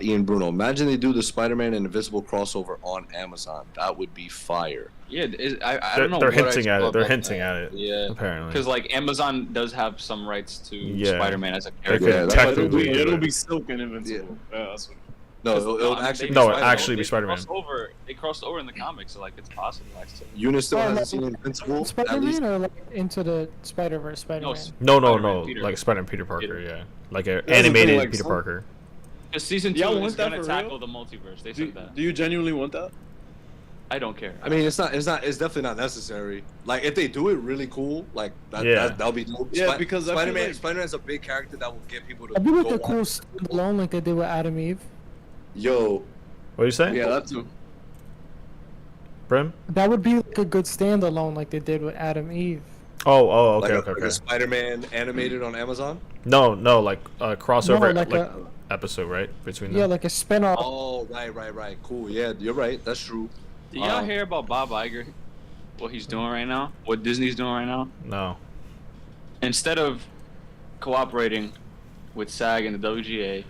Ian Bruno, imagine they do the Spider-Man and Invisible crossover on Amazon. That would be fire. Yeah, I don't know. They're what I hinting at saw it. They're about hinting that. at it. Yeah. Apparently. Because like Amazon does have some rights to Yeah. Spider-Man as a They character. could Yeah, that's technically do It'll it. be Silk and Invincible. Yeah, that's what. No, it'll I mean, actually they- be No, it Spider-Man. actually be Spider-Man. They crossed over in the comics, so like it's possible. Actually. Eunice still Oh, hasn't no, seen Invincible. At least Spider-Man or like Into the Spider-Verse Spider-Man? No, Spider-Man, Peter. like Spider-Man Peter Parker, Peter. yeah, like an That's the thing, animated like, Peter some- Parker. Because season 2 Y'all is want that gonna for tackle real? the multiverse. They Do, said that. do you genuinely want that? I don't care. I mean, it's definitely not necessary. Like, if they do it really cool, like that'll be dope. Yeah, because I feel Spider-Man, like- Spider-Man's a big character that will get people to That'd be like go a cool watch. standalone like they did with Adam Eve. Yo, What are you saying? Yeah, that's too. Brim? That would be like a good standalone like they did with Adam Eve. Oh, okay, like okay. a Spider-Man animated on Amazon. No, like a crossover No, like a- episode, right? Between Yeah, them. like a spin-off. Oh, right. Cool. Yeah, you're right. That's true. Did y'all hear about Bob Iger? What he's doing right now? What Disney's doing right now? No. Instead of cooperating with SAG and the WGA,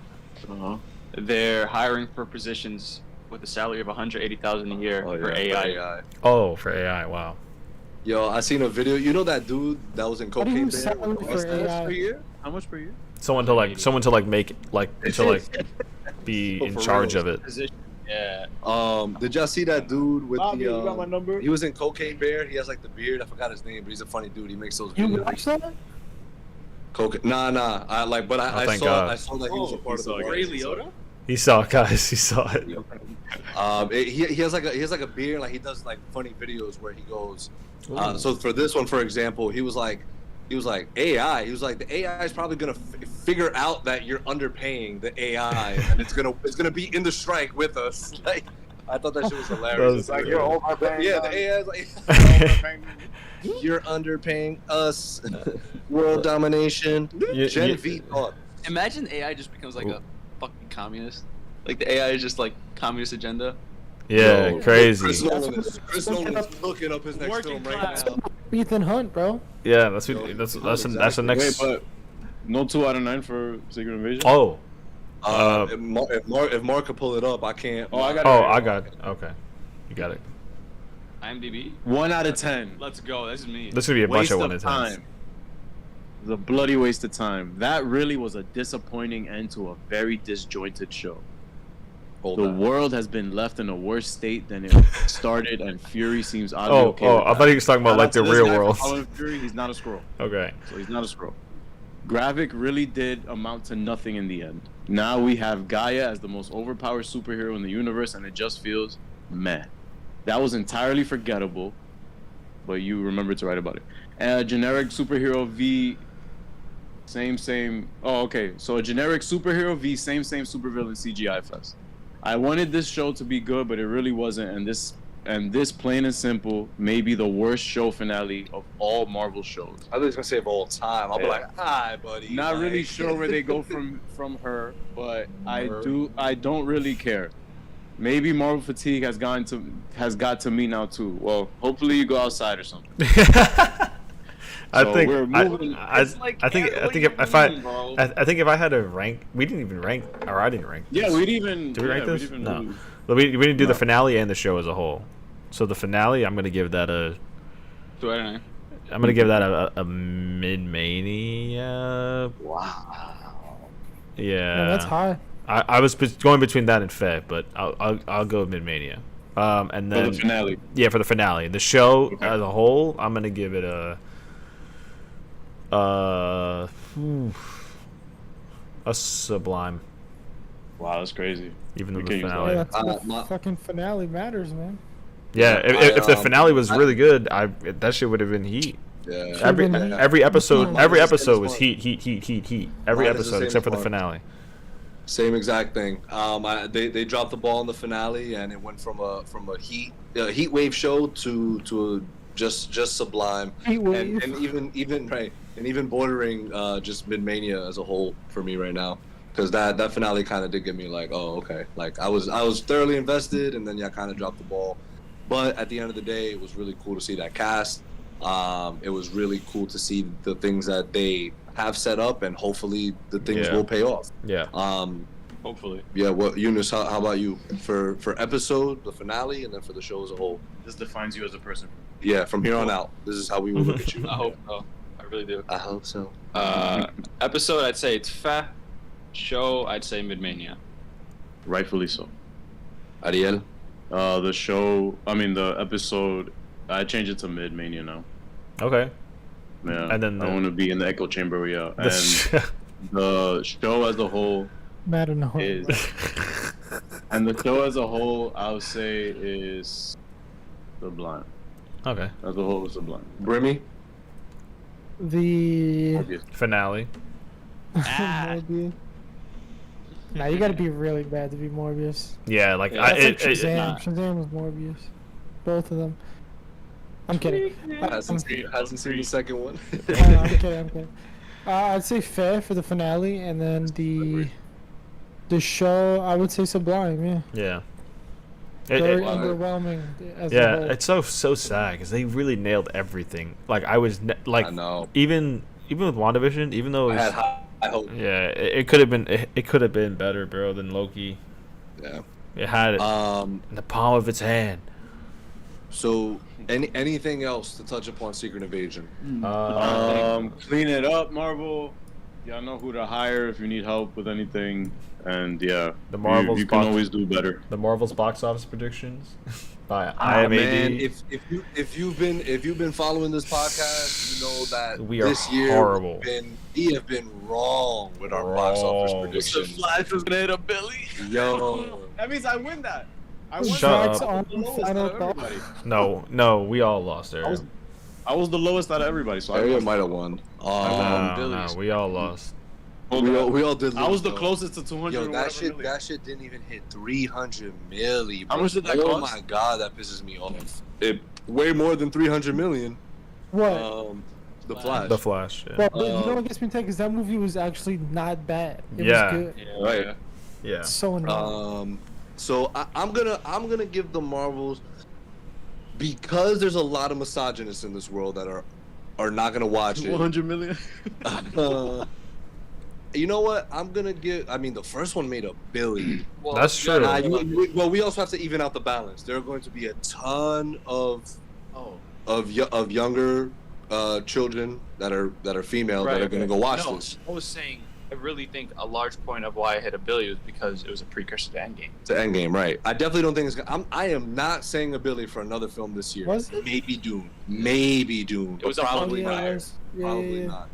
they're hiring for positions with a salary of $180,000 a year for AI. Oh, for AI. Wow. Yo, I seen a video. You know that dude that was in How do you Cocaine Bear? sell with for the mustache? AI? Per year? How much per year? Someone to make be Oh, in for charge real? of it. Position. Yeah. Did y'all see that dude with Bobby, you got my number? He was in Cocaine Bear. He has like the beard. I forgot his name, but he's a funny dude. He makes those You videos. watch that? Nah. I thank saw God. I saw that he was a part of the Ray Warriors. Liotta? He saw it, guys. He saw it. He has like a beard. Like he does like funny videos where he goes. So for this one, for example, he was like AI. He was like the AI is probably gonna figure out that you're underpaying the AI, and it's gonna be in the strike with us. Like I thought that shit was hilarious. It's Like, you're overpaying. Yeah, the AI is like you're underpaying us. World domination. Gen V thought. Imagine AI just becomes like a fucking communist. Like the AI is just like communist agenda. Yeah, Yo, crazy. Chris Nolan is looking up his next Working film right class. now. Ethan Hunt, bro. Yeah, that's Yo, that's exactly. the next. Wait, but no 2 out of 9 for Secret Invasion? Oh, If Mark could pull it up, I can't. Oh, I got it. oh, I got it. Okay, you got it. IMDb. 1 out of 10. Let's go. This is me. This is gonna be a bunch Waste of of one and tens. time. It was a bloody waste of time. That really was a disappointing end to a very disjointed show. Hold The on. world has been left in a worse state than it started, and Fury seems oddly Oh, okay. oh, with I that. thought he was talking about Shout like out the to this real guy for world. calling Fury, he's not a scroll, Okay. so he's not a scroll. Gravik really did amount to nothing in the end. Now we have Gaia as the most overpowered superhero in the universe, and it just feels meh. That was entirely forgettable, but you remembered to write about it. Generic superhero v. Same. Oh, okay. So a generic superhero v. Same supervillain CGI fest. I wanted this show to be good, but it really wasn't. And this plain and simple may be the worst show finale of all Marvel shows. I was gonna say of all time. I'll be Yeah. like, hi, buddy. Not really Like- sure where they go from her, but I don't really care. Maybe Marvel fatigue has got to me now too. Well, hopefully you go outside or something. I So think we're moving. I think if I had to rank, we didn't even rank, or I didn't rank. Yeah, we'd even. Did we rank this? We'd even No. move. But we didn't do No. the finale and the show as a whole. So the finale, I'm gonna give that a 2 out of 9. I'm gonna give that a mid mania. Wow. Yeah, Man, that's high. I was going between that and Feb, but I'll go mid mania. And For then the finale. yeah, for the finale, the show Okay. as a whole, I'm gonna give it a Sublime, Wow, that's crazy. even though We the can't use finale. Yeah, that's the my- fucking finale matters, man. Yeah, if the finale was I- really good, that shit would have been heat. Yeah. Every been- every episode Mine every is the episode same was spot. heat. Every Mine is the episode same except for the spot. finale. Same exact thing. They dropped the ball in the finale, and it went from a heat wave show to a just Sublime, Heat wave. and even bordering just mid mania as a whole for me right now, because that finale kind of did get me like, oh, okay, like I was thoroughly invested, and then kind of dropped the ball. But at the end of the day, it was really cool to see that cast. It was really cool to see the things that they have set up, and hopefully the things Yeah. will pay off. Yeah. Hopefully. Yeah, what Eunice? How about you for episode, the finale, and then for the show as a whole? This defines you as a person. Yeah, from here on out, this is how we will look at you. I hope so. I really do. I hope so. Episode, I'd say it's fa. Show, I'd say mid-mania. Rightfully so. Ariel. The episode, I changed it to mid-mania now. Okay. Yeah. And then I want to be in the echo chamber, yeah. The And sh- the show as a whole Matter no. is, and the show as a whole, I would say is Sublime. Okay. As a whole, Sublime. Brimmy. The Finale. Morbius. Nah, you gotta be really bad to be Morbius. Yeah, like Yeah, That's like Shazam. nah. Shazam was Morbius. Both of them. I'm kidding. Hasn't seen the second one. I'm kidding. I'd say fair for the finale, and then the show, I would say Sublime. Yeah. Yeah. Very wow. underwhelming. As a Yeah, whole. it's so sad because they really nailed everything. Like I was like I know. even with WandaVision, even though it I was, had high hope. yeah, it could have been it could have been better, bro, than Loki. Yeah. It had it in the palm of its hand. So anything else to touch upon Secret Invasion? Clean it up, Marvel. Y'all know who to hire if you need help with anything. And yeah, The Marvel's you can box- always do better. The Marvel's box office predictions by Man, IMAD. if you've been following this podcast, you know that We are this year horrible. we have been wrong with our box office Wrong. The predictions. Flash was gonna hit a Billy. Yo, That means I win that. I Shut Shut up. up. the lowest Final out of thought. everybody. No, we all lost there. I was the lowest out of everybody, so I Ariel lost. might have won. No, we all lost. We all did. I was the lose, though. closest to 200. Yo, or that whatever shit million. didn't even hit 300 milli. Bro. How much did that Oh cost? my god, that pisses me off. It way more than 300 million. What? The Flash. The Flash. Yeah. Well, you know what gets me tight? Because that movie was actually not bad. It Yeah. was good. Right. Yeah. It's so annoying. So I'm gonna give the Marvels, because there's a lot of misogynists in this world that are not gonna watch it. 100 million. You know what? I'm gonna give. I mean, the first one made $1 billion. Well, That's you gotta- true. Well, we also have to even out the balance. There are going to be a ton of younger children that are female that are gonna go watch No, this. I was saying, I really think a large point of why I hit $1 billion was because it was a precursor to Endgame. It's an Endgame, right? I definitely don't think it's gonna. I am not saying $1 billion for another film this year. Was it? Maybe Dune. Maybe Dune. It was but a probably yeah, not. it was. Yeah, Probably yeah. not.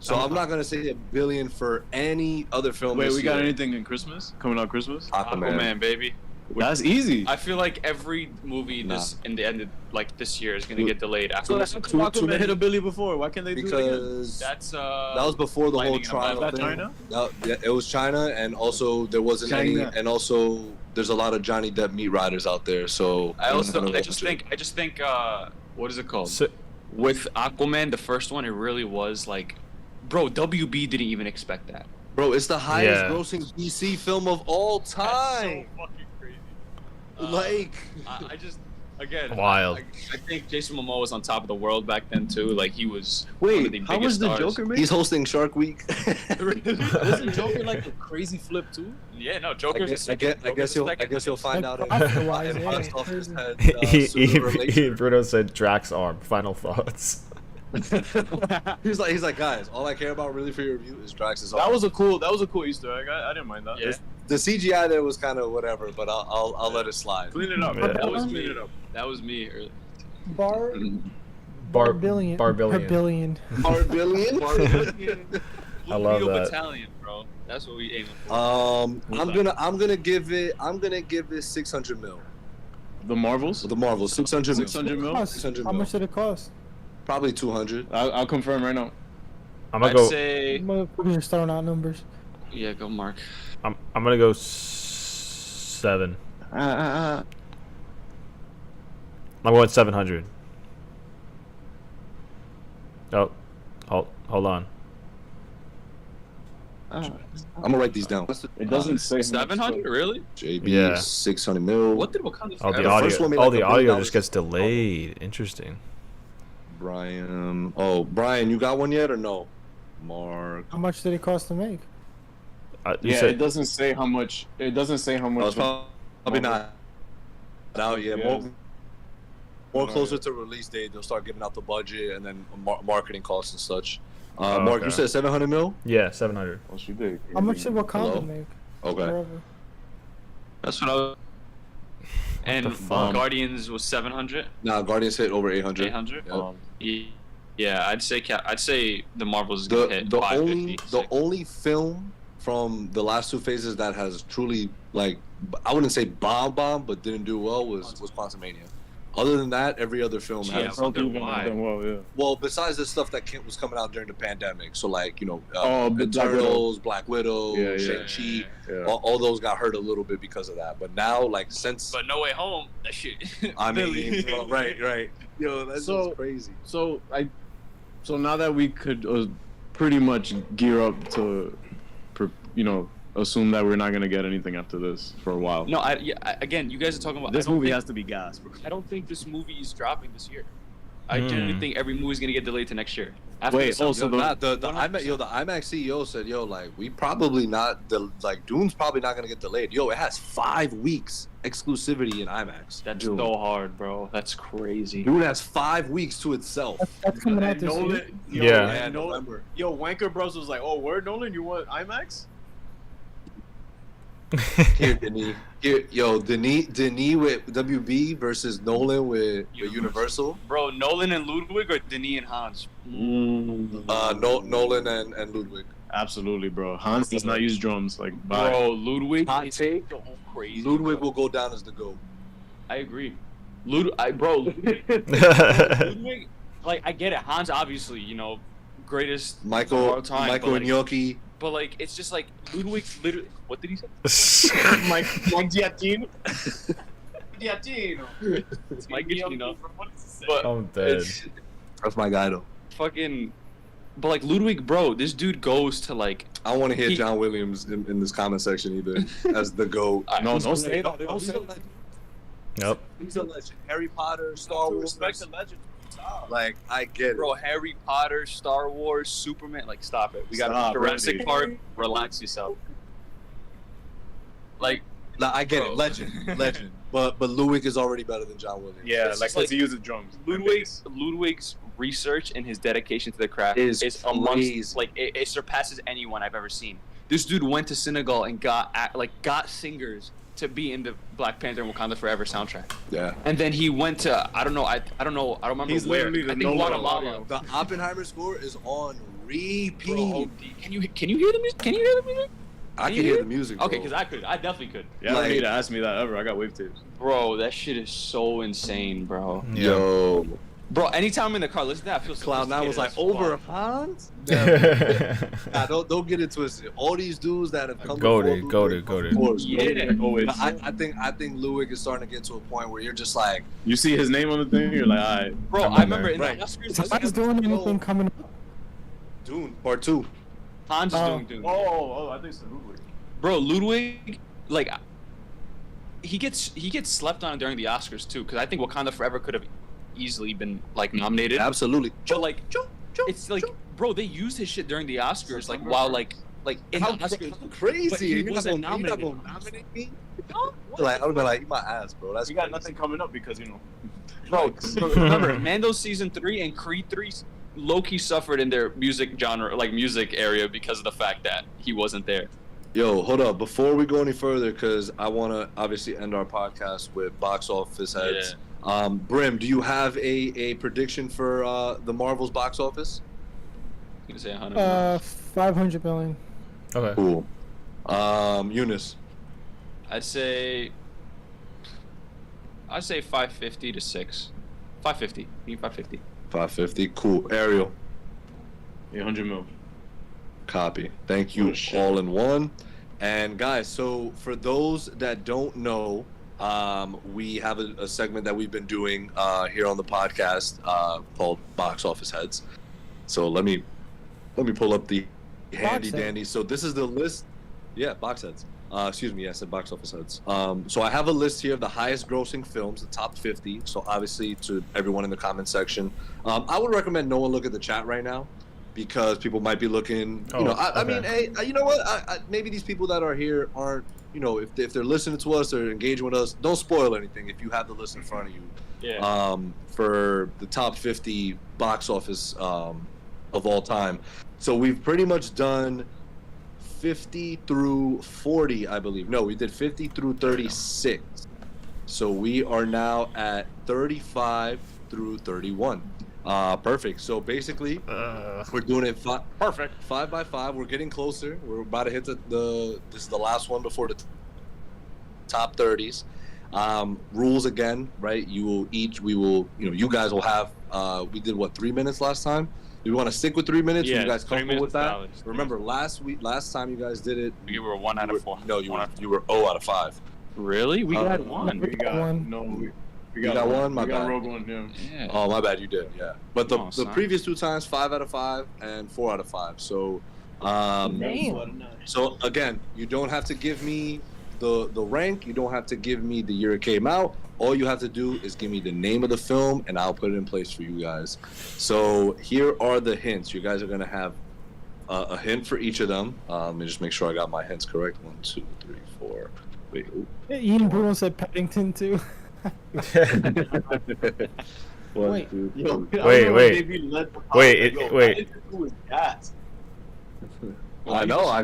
So I'm not gonna say $1 billion for any other film. Wait, this we got year. anything in Christmas? Coming out Christmas? Aquaman, baby. That's easy. I feel like every movie in the end of, like this year is gonna get delayed after So this. that's too Aquaman many- hit $1 billion before. Why can't they do it again? Because That's that was before the whole lightning in a trial bottle. Is that thing. China? Yeah, it was China, and also there wasn't China. any, and also there's a lot of Johnny Depp meat riders out there. So I don't know just think what is it called? So, With Aquaman, the first one, it really was like, bro, WB didn't even expect that. bro, it's the highest Yeah. grossing DC film of all That's time. so fucking crazy. Like, I just again Wild. I think Jason Momoa was on top of the world back then too. Like he was one of the Wait, how biggest was the stars. Joker made? he's hosting Shark Week. Wasn't Joker like a crazy flip too? Yeah, no, I Joker's. guess you'll find out. Profit-wise, if yeah, box office crazy. had, he, sooner or later. Bruno said Drax arm. Final thoughts. he's like, guys, all I care about really for your review is Drax's arm. That was a cool Easter egg. I didn't mind that. Yeah. The CGI there was kind of whatever, but I'll let it slide. Clean it up. Yeah. That was Clean me. it up. That was me. Bar Barbillion. billion. $1 billion. I love Blue Beetle that. Battalion, bro. That's what we aiming for. I'm gonna give it 600 mil. The Marvels? The Marvel 600 mil. 600 mil? Cost? 600 How mil. much did it cost? Probably 200. I'll confirm right now. I'm gonna I'd go. say, We're just throwing out numbers. yeah, go Mark. I'm gonna go 7. I'm going 700. Oh, hold on. I'm gonna write these down. It doesn't say 700, really? JB Yeah. 600 mil. What did Wakanda Oh, the Forever? first audio. one made Oh, like the $1 audio billion. just gets delayed. Interesting. Brian. Oh, Brian, you got one yet or no? Mark. How much did it cost to make? You Yeah, said it doesn't say how much. It doesn't say how Oh, much. it's probably not out yet. Yeah. More closer to release date, they'll start giving out the budget and then marketing costs and such. Oh, Mark, okay. you said 700 mil? yeah, 700. Oh, she did. How much did Wakanda Hello? make? Okay. Forever. That's what I was. And the fuck? Guardians was 700, Nah, Guardians hit over 800. 800. Yeah. Yeah, I'd say the Marvels is gonna hit The 550. only film from the last two phases that has truly, like, I wouldn't say bomb, but didn't do well was Quantumania. Other than that, every other film Yeah, has. wonder why. Well, yeah. Well, besides the stuff that was coming out during the pandemic, so like Black Eternals, Black Widow, Yeah, yeah. Shang-Chi, Yeah. all those got hurt a little bit because of that. But now, like since But No Way Home, that shit. I mean, Billy. bro, right, yo, that's So- just crazy. So now that we could pretty much gear up to, assume that we're not gonna get anything after this for a while. No, again, you guys are talking about This I don't movie think- has to be gas, bro. I don't think this movie is dropping this year. I genuinely think every movie's gonna get delayed to next year. After Wait, the summer. also Yo, the 100%. IMAX CEO said, we probably not Dune's probably not gonna get delayed. Yo, it has 5 weeks exclusivity in IMAX. That's Dude. so hard, bro. That's crazy. Dune has 5 weeks to itself. That's coming out this year. Yeah. November. Yo, Wanker Bros was like, "Oh, word, Nolan, you want IMAX?" Here, Denis. Denis with WB versus Nolan with Universal. Bro, Nolan and Ludwig or Denis and Hans? Nolan and Ludwig. Absolutely, bro. Hans does not use drums. Like, bye. Bro, Ludwig Hot is take. so crazy. Ludwig will go down as the GOAT. I agree. Ludwig, like, I get it. Hans, obviously, greatest of Michael all time. and Gnocchi. But, like, it's just like, Ludwig, literally, what did he say? Mike Giattino. It's Mike Giacchino. But I'm dead. it's That's my guy though. fucking, but, like, Ludwig, bro, this dude goes to, like, I don't want to hear He- John Williams in this comment section either as the GOAT. No, don't say that. Don't say that. Nope. He's a legend. Harry Potter, Star Wars. legend. Like, I get it. bro, Harry Potter, Star Wars, Superman, like, stop it. We got Stop, Jurassic Randy. Park, relax yourself. Like, Like, I get Bro. it. Legend. But Ludwig is already better than John Williams. Yeah, It's like just because like- he uses drums. Ludwig's research and his dedication to the craft Is is crazy. amongst, like, it surpasses anyone I've ever seen. This dude went to Senegal and got singers to be in the Black Panther and Wakanda Forever soundtrack. Yeah. And then he went to I don't remember He's where. literally the I think Nolan Guatemala. The Oppenheimer score is on repeat. Bro, can you hear the music? Can you hear the music? I can can you hear hear the music, bro. Okay, because I definitely could. Yeah, I Like- don't need to ask me that ever. I got wave tapes. Bro, that shit is so insane, bro. Yo. Bro, anytime I'm in the car, listen to that, I feel so Cloud9 was like, sophisticated over as fuck. Hans? Yeah. Nah, don't get it twisted. All these dudes that have come Goated, before goated, Ludwig, goated. of course, Yeah. Always. I think Ludwig is starting to get to a point where you're just like, You see his name on the thing, you're like, alright. Bro, I'm I on remember there. in Right. the Oscars, Somebody's doing anything coming up. Dune, part 2. Hans is Oh. doing Dune. Oh, I think it's Ludwig. Bro, Ludwig, like, he gets slept on during the Oscars too, because I think Wakanda Forever could have easily been like nominated. Absolutely. But like, it's like, bro, they used his shit during the Oscars, like while like in the Oscars. Crazy. But he You're not wasn't gonna nominated. nominate me? Like, I would be like, eat my ass, bro. That's We got crazy. nothing coming up because, Bro, remember, Mando season 3 and Creed 3 low-key suffered in their music genre, like music area, because of the fact that he wasn't there. Yo, hold up. Before we go any further, because I want to obviously end our podcast with box office heads. Brim, do you have a prediction for the Marvel's box office? You can say 100. 500 million. Okay. Cool. Eunice. I'd say 550 to 6. 550. Give me 550. 550. Cool. Ariel. 800 mil. Copy. Thank you. Oh, shit. All in one. And guys, so for those that don't know, we have a segment that we've been doing here on the podcast called Box Office Heads. So let me pull up the handy Box head. dandy. So this is the list. Yeah, box heads. Excuse me, I said box office heads. So I have a list here of the highest grossing films, the top 50. So obviously to everyone in the comment section, I would recommend no one look at the chat right now because people might be looking, Oh, I mean, okay. hey, you know what? Maybe these people that are here aren't, if they're listening to us or engaging with us, don't spoil anything if you have the list in front of you. Yeah. For the top 50 box office of all time. So we've pretty much done 50 through 40, I believe. No, we did 50 through 36. So we are now at 35 through 31. Perfect. So basically, we're doing it perfect 5 by 5. We're getting closer. We're about to hit this is the last one before the top 30s. Rules again, right? You guys will have. We did what, 3 minutes last time? Do you want to stick with 3 minutes? Yeah, Are you guys 3 comfortable with minutes that? is valid. Remember last time you guys did it. You were 1 out of 4. No, you were 0 out of 5. Really? We got one. one. We got one. No, we got one? My we got bad. Rogue One, yeah. Yeah. Oh, my bad, you did, yeah. But the Oh, son. previous 2 times, 5 out of 5 and 4 out of 5. So, Damn. so again, you don't have to give me the rank. You don't have to give me the year it came out. All you have to do is give me the name of the film, and I'll put it in place for you guys. So here are the hints. You guys are gonna have a hint for each of them. Let me just make sure I got my hints correct. 1, 2, 3, 4. Wait. Ooh. Ian Bruno said Paddington too. One, Wait. 2, 3. Yo, Wait. Wait. I know. I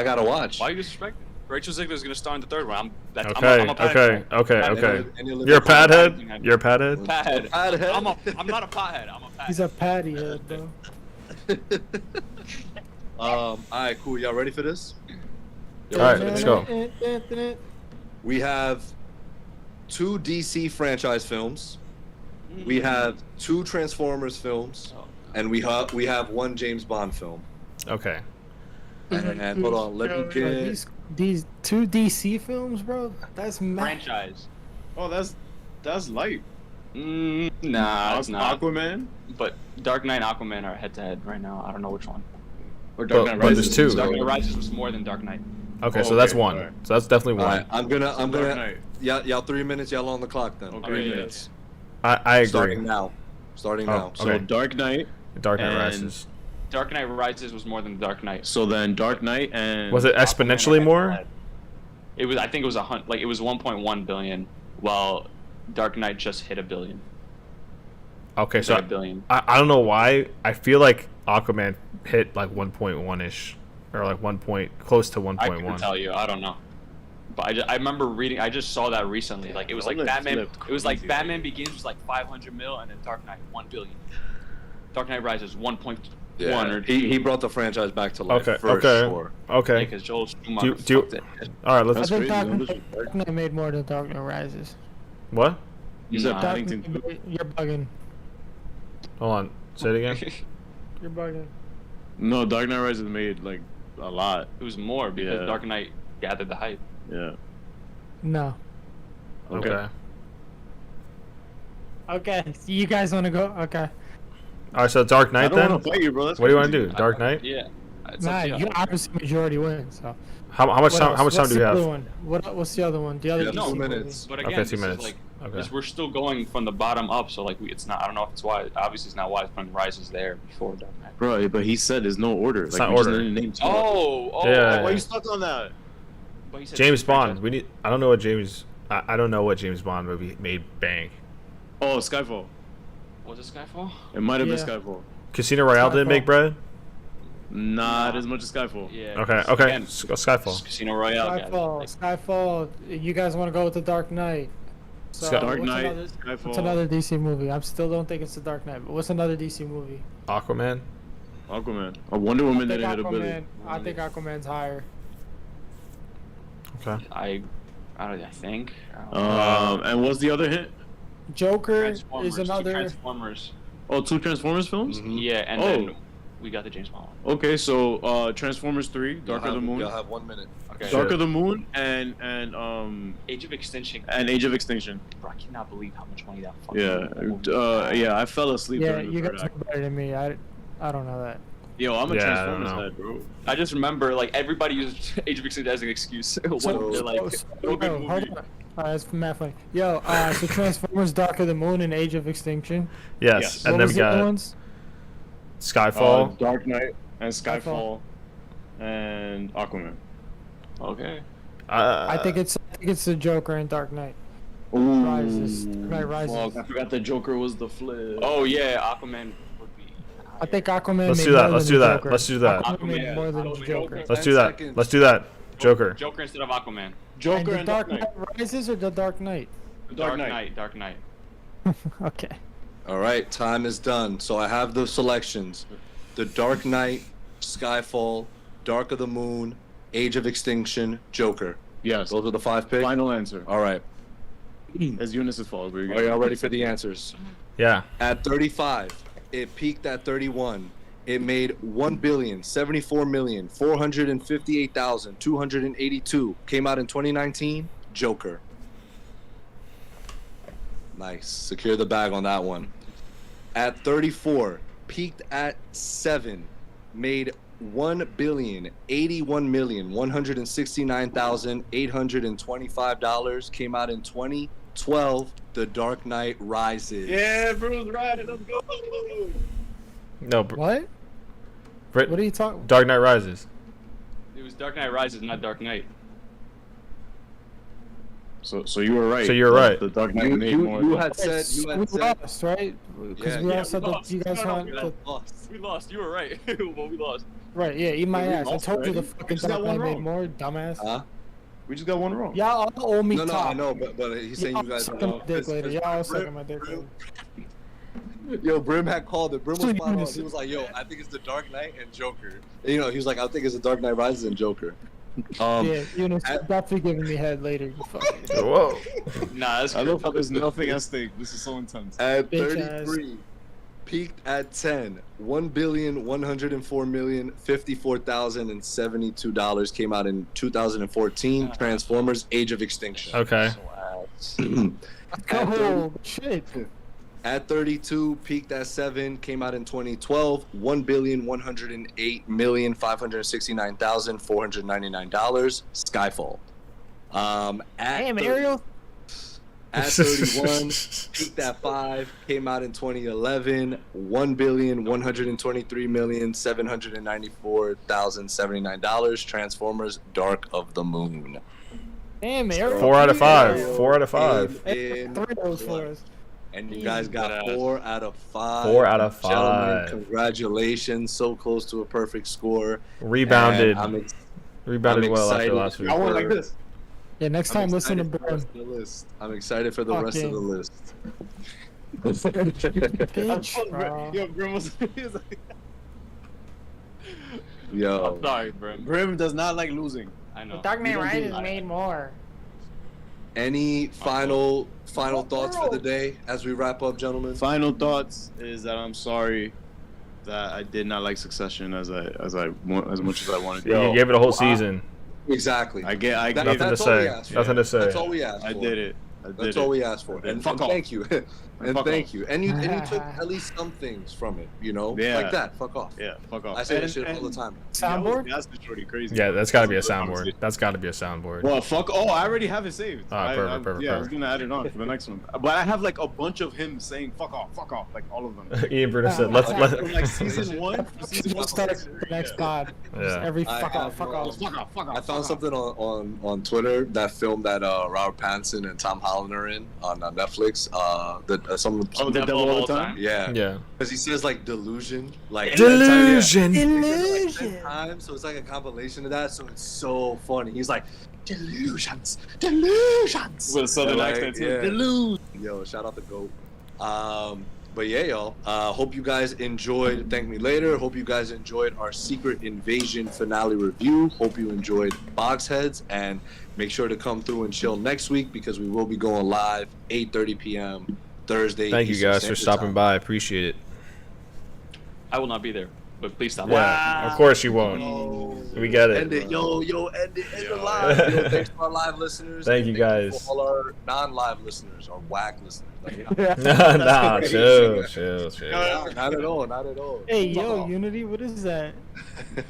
gotta watch. Why are you disrespecting? Rachel Ziegler's gonna star in the third one. I'm Okay. a pothead. Okay. Any You're a pad head. Paddhead. You're a pad head. Pothead. Pothead? I'm not a pothead. I'm a pothead. He's a patty head, bro. All right, cool. Y'all ready for this? All right, let's go. We have 2 DC franchise films. We have 2 Transformers films, and we have 1 James Bond film. Okay. And hold on, let me get. These 2 DC films, bro. That's mad. Franchise. Oh, that's light. Nah, it's not. Aquaman But Dark Knight and Aquaman are head to head right now. I don't know which one. or Dark But Knight there's Rises? 2. Dark Knight Rises was more than Dark Knight. Okay, Oh, so that's okay, 1. alright. So that's definitely All 1. right, I'm gonna. Dark Knight. Y'all 3 minutes. Y'all on the clock then. Okay. 3 yeah, minutes. I agree. Starting now. Starting Oh, now. okay. So Dark Knight. Dark Knight and- Rises. Dark Knight Rises was more than Dark Knight. So then Dark Knight and Was it Aquaman exponentially are more? head-to-head. It was. I think it was it was 1.1 billion, while Dark Knight just hit $1 billion. Okay, Hit so $1 billion. I don't know why. I feel like Aquaman hit like 1.1 ish, or like close to I couldn't 1.1. tell you. I don't know. But I remember reading. I just saw that recently. Like it was like Nolan Batman. flipped It was like crazy. Batman Begins was like 500 mil, and then Dark Knight 1 billion. Dark Knight Rises 1.1 Yeah. or He brought the franchise back to life. Okay, For okay. Sure. Okay. because Joel Schumacher Do- fucked it. All right. I Let's. think crazy. Dark Knight made more than Dark Knight Rises. What? You said Nah. Dark Paddington. Knight, you're bugging. Hold on. Say it again. You're bugging. No, Dark Knight Rises made like a lot. It was more because Yeah. Dark Knight gathered the hype. Yeah. No. Okay. Okay. So you guys want to go? Okay. All right. So Dark I Knight don't then. want to fight you, bro. That's What do you want to crazy. do? Dark Knight. Yeah. It's Nah, up to you obviously majority win. So. How much What time? else? How much time What's do we the other have? one? What's the other one? The other Yeah, DC 2 movie. minutes. But again, Okay, this 2 is minutes. like Okay. this, we're still going from the bottom up. So like it's not. I don't know if it's why. Obviously, it's not why it's putting Rises there before Dark Knight. Bro, but he said there's no order. It's like, not we just order. need to name two. Oh. Yeah. Why are you stuck on that? But he said James franchise. Bond. We need. I don't know what James. I don't know what James Bond movie made bank. Oh, Skyfall. Was it Skyfall? It might have Yeah. been Skyfall. Casino Royale didn't Skyfall. make bread. Not as much as Skyfall. Yeah. Okay. 'cause Okay. again, Skyfall. Casino Royale. guys. Skyfall. You guys want to go with the Dark Knight? So Dark what's Knight, Another, Skyfall. what's another DC movie? I still don't think it's the Dark Knight. But what's another DC movie? Aquaman. Aquaman. A Wonder Woman I didn't think hit a billion. I think Aquaman's higher. Okay. I think. I don't know. And what's the other hit? Joker Transformers, is two another. Transformers. Oh, 2 Transformers films? Mhm. Yeah, and Oh. then we got the James Bond one. Okay, so Transformers 3, Dark Y'all of the Moon. Y'all have 1 minute. Okay. Dark Shit. of the Moon and Age of Extinction. Age of Extinction. Bro, I cannot believe how much money that fucking movie Yeah, I fell asleep Yeah, during the you third guys act. know better than me. I don't know that. Yo, I'm a Yeah, I don't Transformers know. head, bro. I just remember like everybody used Age of Extinction as an excuse. When they're like, no good hold movie. on. That's mad funny. Yo, so Transformers, Dark of the Moon, and Age of Extinction. Yes. Yes. And What then was we the other got ones? Skyfall. Dark Knight and Skyfall. Skyfall and Aquaman. Okay. I think it's the Joker and Dark Knight. Ooh, Rises. Dark Knight Rises. Fuck, I forgot the Joker was the flip. Oh yeah, Aquaman would be. I think Aquaman Let's made do that, more let's than do the that, Joker. let's do that. Aquaman made Aquaman. more than the Aquaman. Joker. Let's do that. 10 seconds. Let's do that. Joker. Joker instead of Aquaman. Joker and and the Dark Knight. Knight Rises or the Dark Knight? Dark Knight. Dark Knight. Okay. All right, time is done. So I have the selections: The Dark Knight, Skyfall, Dark of the Moon, Age of Extinction, Joker. Yes. Those are the 5 picks. Final answer. All right. It's Eunice's fault. Are y'all ready for the answers? Yeah. At 35, it peaked at 31. It made 1,074,458,282. Came out in 2019. Joker. Nice. Secure the bag on that one. At 34, peaked at 7. Made $1,081,169,825. Came out in 2012. The Dark Knight Rises. Yeah, Bruce, right. Let's go. No. What? Brit- What are you talking? Dark Knight Rises. It was Dark Knight Rises, not Dark Knight. So you were right. So you're right. The Dark Knight made more. You had said. You We had said. lost, right? Because Yeah, we yeah, all said that you guys want. We lost. You were right. Well, we lost. Right? Yeah, eat my We ass. I lost told you the already. fucking just got Dark one Knight made wrong. more, dumbass. Huh? We just got one wrong. Y'all all owe me No, top. I know, but he's saying Y'all you guys. suck my dick later. Y'all all suck my dick later. Yo, Brim had called it. Brim was So spot on. you- He was like, "Yo, I think it's the Dark Knight and Joker." And, you know, he was like, "I think it's the Dark Knight Rises and Joker." Yeah, you know, at- definitely giving me head later. You fucking. Whoa. Nah, that's I love how there's nothing at stake. This is so intense. At Bitch 33, peaked at 10, $1,104,054,072 came out in 2014. Transformers: Age of Extinction. Okay. Oh shit! At 32, peaked at 7, came out in 2012. $1,108,569,499. Skyfall. Damn, Ariel. At 31, peaked at 5, came out in 2011. $1,123,794,079. Transformers: Dark of the Moon. Damn, Ariel. 4 out of 5. 4 out of 5. In 3 of those for us. And you guys got 4 out of 5. 4 out of 5. Gentlemen, congratulations. So close to a perfect score. Rebounded. And Rebounded I'm well after excited. last week. I went like this. Yeah, next I'm time listen to excited for the Brim. rest of the list. I'm excited for the rest of the list. Bitch, bro. Yo, Grim was. He was like, Yo. I'm sorry, Brim. Grim does not like losing. I know. Dark Knight You don't do Rises that. made more. Any final thoughts for the day as we wrap up, gentlemen? Final thoughts is that I'm sorry that I did not like Succession as much as I wanted to. You gave it a whole season. Exactly. I That- gave Nothing to that's all we say. asked for. Nothing to say. That's all we asked for. I did it. I did That's it. all we asked for. And Fuck off. thank you. And Fuck thank off. you. And you took at least some things from it, you know? Yeah. Like that. Fuck off. Yeah, fuck off. I say that shit all the time. Soundboard? That's the shorty crazy. Yeah, that's got to be a soundboard. That's got to be a soundboard. Well, fuck. Oh, I already have it saved. Perfect. Yeah, I was gonna add it on for the next one. But I have like a bunch of him saying "fuck off," like all of them. Ian Bruno said, let's From like season one. We'll start the next pod. Just Yeah. every I fuck have, off, fuck off. Fuck off. Fuck off. I found something on Twitter, that film that Robert Pattinson and Tom Holland are in on Netflix. Oh, the Devil devil all the time. yeah, Yeah. because he says like delusion, like Delusion. He says it, like 10 times, so it's like a compilation of that. So it's so funny. He's like delusions. With a southern Like, accent too. yeah. Delusion. Yo, shout out the GOAT. But yeah, y'all. Hope you guys enjoyed Thank Me Later. Hope you guys enjoyed our Secret Invasion finale review. Hope you enjoyed Boxheads. And make sure to come through and chill next week because we will be going live 8:30 p.m. Thursday. Thank you Eastern guys for Standard stopping Time. by. Appreciate it. I will not be there, but please stop. Yeah, of course you won't. We get End it. it, yo, end the live. Yo, thanks to our live listeners. Thank you and guys. For all our non-live listeners, our whack listeners. Like, Nah, chill. not at all. Hey, yo, Unity, what is that?